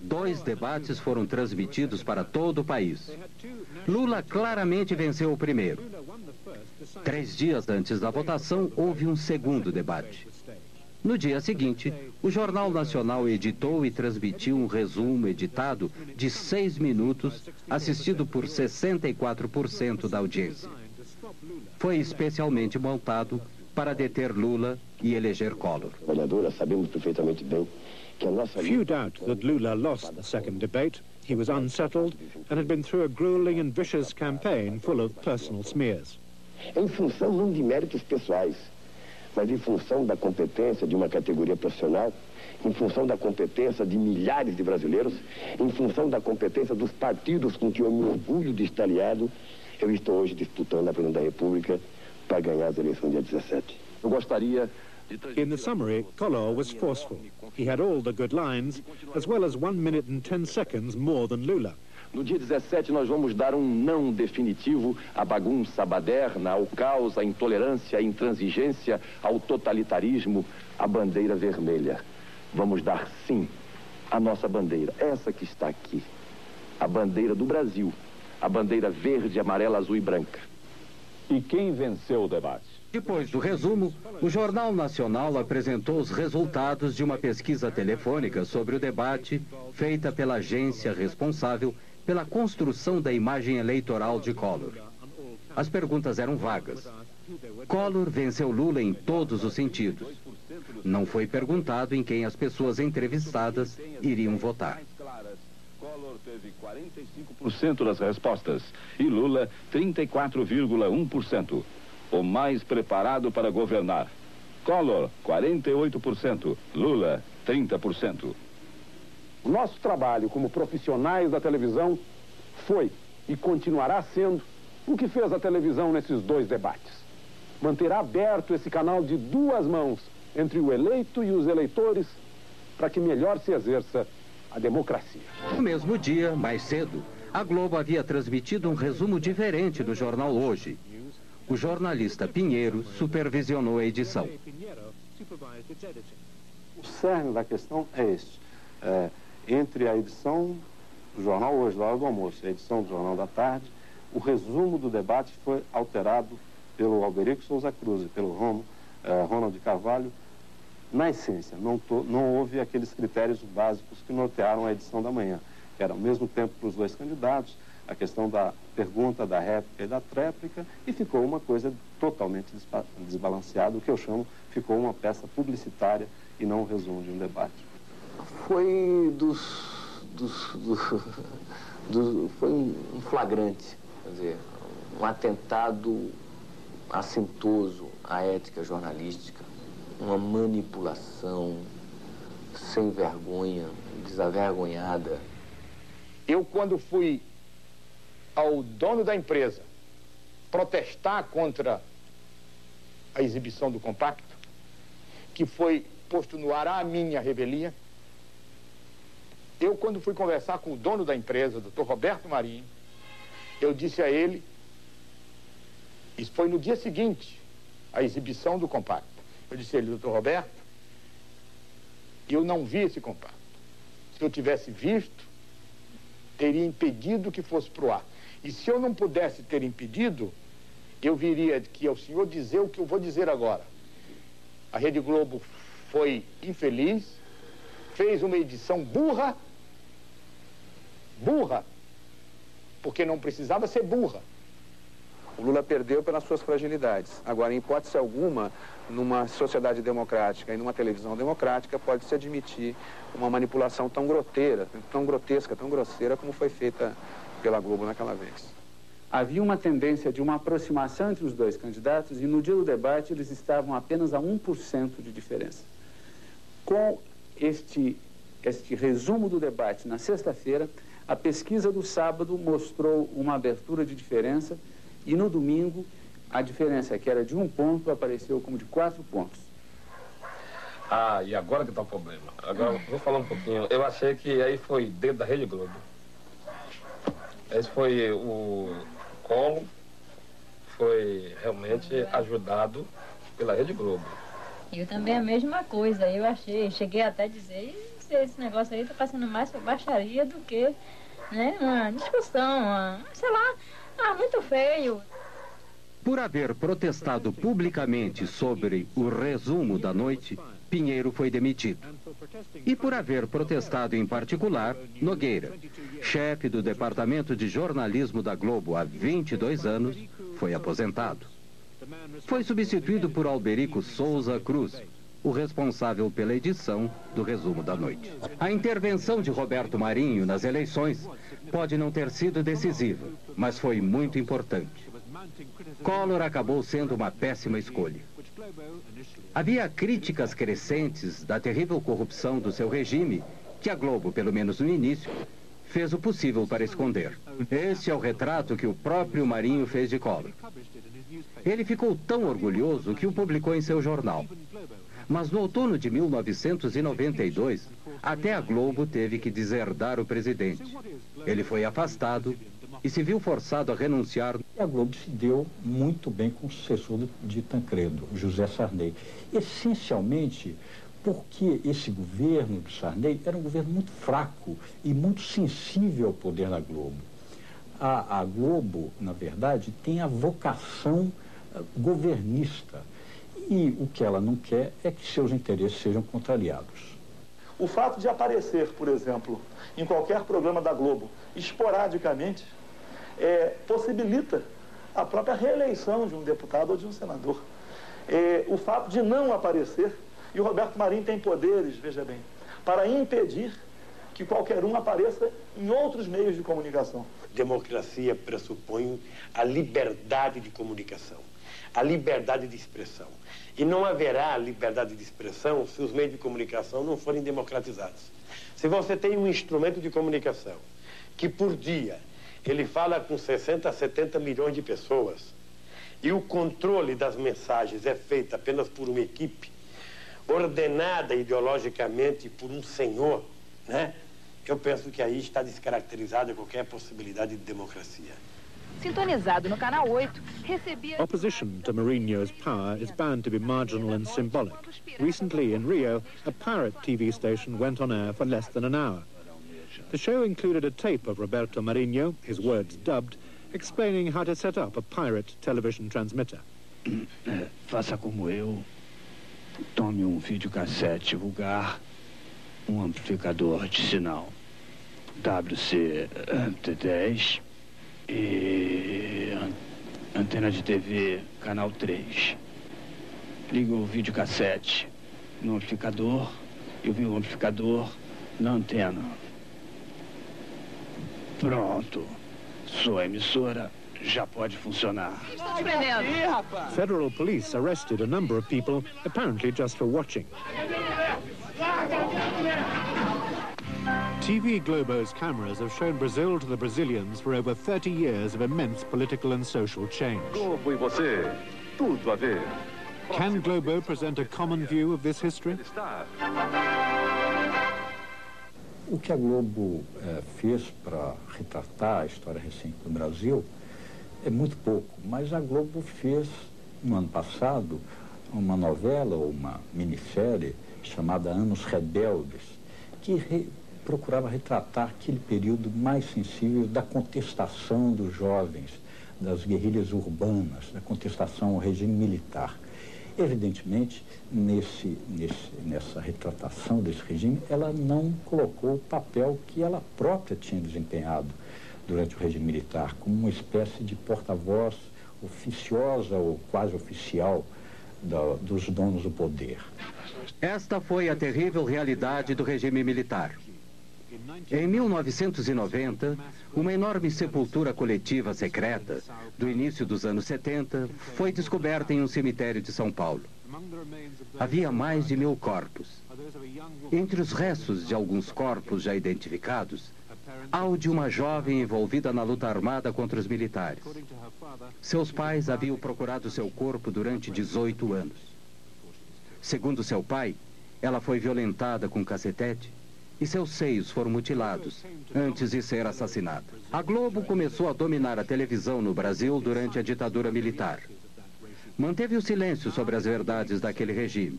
2 debates foram transmitidos para todo o país. Lula claramente venceu o primeiro. 3 dias antes da votação, houve um segundo debate. No dia seguinte, o Jornal Nacional editou e transmitiu um resumo editado de 6 minutos, assistido por 64% da audiência. Foi especialmente montado para deter Lula e eleger Collor. Sabemos perfeitamente bem que a nossa... Few doubt that Lula lost the second debate. He was unsettled and had been through a grueling and vicious campaign full of personal smears. Em função não de méritos pessoais, mas em função da competência de uma categoria profissional, em função da competência de milhares de brasileiros, em função da competência dos partidos com que eu me orgulho de estar aliado, eu estou hoje disputando a presidência da República para ganhar as eleições dia 17. Eu gostaria de... In the summary, Collor was forceful. He had all the good lines, as well as 1 minute and 10 seconds more than Lula. No dia 17 nós vamos dar um não definitivo à bagunça, à baderna, ao caos, à intolerância, à intransigência, ao totalitarismo, à bandeira vermelha. Vamos dar sim à nossa bandeira, essa que está aqui, a bandeira do Brasil, a bandeira verde, amarela, azul e branca. E quem venceu o debate? Depois do resumo, o Jornal Nacional apresentou os resultados de uma pesquisa telefônica sobre o debate feita pela agência responsável pela construção da imagem eleitoral de Collor. As perguntas eram vagas. Collor venceu Lula em todos os sentidos. Não foi perguntado em quem as pessoas entrevistadas iriam votar. Collor teve 45% das respostas e Lula 34,1%. o mais preparado para governar. Collor, 48%. Lula, 30%. O nosso trabalho como profissionais da televisão foi e continuará sendo o que fez a televisão nesses dois debates. Manterá aberto esse canal de duas mãos entre o eleito e os eleitores para que melhor se exerça a democracia. No mesmo dia, mais cedo, a Globo havia transmitido um resumo diferente do jornal Hoje. O jornalista Pinheiro supervisionou a edição. O cerne da questão é este. Entre a edição do jornal Hoje, da hora do almoço, e a edição do jornal da tarde, o resumo do debate foi alterado pelo Alberico Souza Cruz e pelo Ronald Carvalho. Na essência, não houve aqueles critérios básicos que nortearam a edição da manhã, que era ao mesmo tempo para os dois candidatos, a questão da pergunta, da réplica e da tréplica, e ficou uma coisa totalmente desbalanceada, o que eu chamo, ficou uma peça publicitária e não um resumo de um debate. Foi foi um flagrante, quer dizer, um atentado assintoso à ética jornalística, uma manipulação sem vergonha, desavergonhada. Eu, quando fui ao dono da empresa protestar contra a exibição do compacto, que foi posto no ar a minha revelia, eu, quando fui conversar com o dono da empresa, Dr. Roberto Marinho, eu disse a ele, isso foi no dia seguinte, a exibição do compacto, eu disse a ele, Dr. Roberto, eu não vi esse compacto. Se eu tivesse visto, teria impedido que fosse para o ar. E se eu não pudesse ter impedido, eu viria que ao senhor dizer o que eu vou dizer agora. A Rede Globo foi infeliz, fez uma edição burra, porque não precisava ser burra. O Lula perdeu pelas suas fragilidades. Agora, em hipótese alguma, numa sociedade democrática e numa televisão democrática, pode-se admitir uma manipulação tão grotesca, tão grosseira como foi feita pela Globo naquela vez. Havia uma tendência de uma aproximação entre os dois candidatos e no dia do debate eles estavam apenas a 1% de diferença. Com este resumo do debate na sexta-feira, a pesquisa do sábado mostrou uma abertura de diferença e no domingo a diferença que era de 1 ponto apareceu como de 4 pontos. Ah, e agora que está o problema. Agora vou falar um pouquinho. Eu achei que aí foi dentro da Rede Globo. Esse foi o Collor, foi realmente ajudado pela Rede Globo. Eu também a mesma coisa, eu achei, cheguei até a dizer, esse negócio aí tá passando mais por baixaria do que, né, uma discussão, sei lá, muito feio. Por haver protestado publicamente sobre o resumo da noite, Pinheiro foi demitido. E por haver protestado em particular, Nogueira, chefe do Departamento de Jornalismo da Globo há 22 anos, foi aposentado. Foi substituído por Alberico Souza Cruz, o responsável pela edição do resumo da noite. A intervenção de Roberto Marinho nas eleições pode não ter sido decisiva, mas foi muito importante. Collor acabou sendo uma péssima escolha. Havia críticas crescentes da terrível corrupção do seu regime, que a Globo, pelo menos no início, fez o possível para esconder. Esse é o retrato que o próprio Marinho fez de Collor. Ele ficou tão orgulhoso que o publicou em seu jornal. Mas no outono de 1992, até a Globo teve que deserdar o presidente. Ele foi afastado e se viu forçado a renunciar. E a Globo se deu muito bem com o sucessor de Tancredo, José Sarney. Essencialmente porque esse governo de Sarney era um governo muito fraco e muito sensível ao poder da Globo. A Globo, na verdade, tem a vocação governista. E o que ela não quer é que seus interesses sejam contrariados. O fato de aparecer, por exemplo, em qualquer programa da Globo, esporadicamente, possibilita a própria reeleição de um deputado ou de um senador. O fato de não aparecer, e o Roberto Marinho tem poderes, veja bem, para impedir que qualquer um apareça em outros meios de comunicação. Democracia pressupõe a liberdade de comunicação. a liberdade de expressão. E não haverá liberdade de expressão se os meios de comunicação não forem democratizados. Se você tem um instrumento de comunicação que por dia ele fala com 60 a 70 milhões de pessoas e o controle das mensagens é feito apenas por uma equipe ordenada ideologicamente por um senhor, né? Eu penso que aí está descaracterizada qualquer possibilidade de democracia. Sintonizado no canal 8, recebia... Opposition to Mourinho's power is bound to be marginal and symbolic. Recently in Rio, a pirate TV station went on air for less than an hour. The show included a tape of Roberto Marinho, his words dubbed, explaining how to set up a pirate television transmitter. Faça como eu. Tome videocassete vulgar, amplificador de sinal WC-T10 e antena de TV, canal 3. Liga o videocassete no amplificador e o amplificador na antena. Pronto. Sua emissora já pode funcionar. Federal police arrested a number of people, apparently just for watching. TV Globo's cameras have shown Brazil to the Brazilians for over 30 years of immense political and social change. Globo e você, tudo a ver. Can Globo present a common view of this history? O que a Globo fez para retratar a história recente do Brasil é muito pouco, mas a Globo fez, no ano passado, uma novela ou uma minissérie chamada Anos Rebeldes, que procurava retratar aquele período mais sensível da contestação dos jovens, das guerrilhas urbanas, da contestação ao regime militar. Evidentemente, nessa retratação desse regime, ela não colocou o papel que ela própria tinha desempenhado durante o regime militar, como uma espécie de porta-voz oficiosa ou quase oficial dos donos do poder. Esta foi a terrível realidade do regime militar. Em 1990, uma enorme sepultura coletiva secreta, do início dos anos 70, foi descoberta em um cemitério de São Paulo. Havia mais de 1000 corpos. Entre os restos de alguns corpos já identificados, há o de uma jovem envolvida na luta armada contra os militares. Seus pais haviam procurado seu corpo durante 18 anos. Segundo seu pai, ela foi violentada com cacetete e seus seios foram mutilados antes de ser assassinada. A Globo começou a dominar a televisão no Brasil durante a ditadura militar. Manteve o silêncio sobre as verdades daquele regime.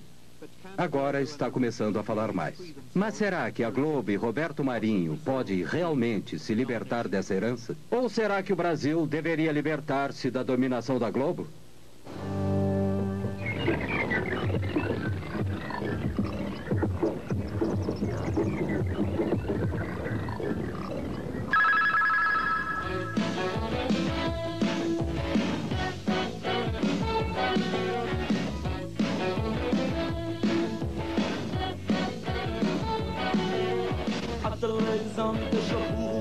Agora está começando a falar mais. Mas será que a Globo e Roberto Marinho pode realmente se libertar dessa herança? Ou será que o Brasil deveria libertar-se da dominação da Globo? A televisão me deixou burro.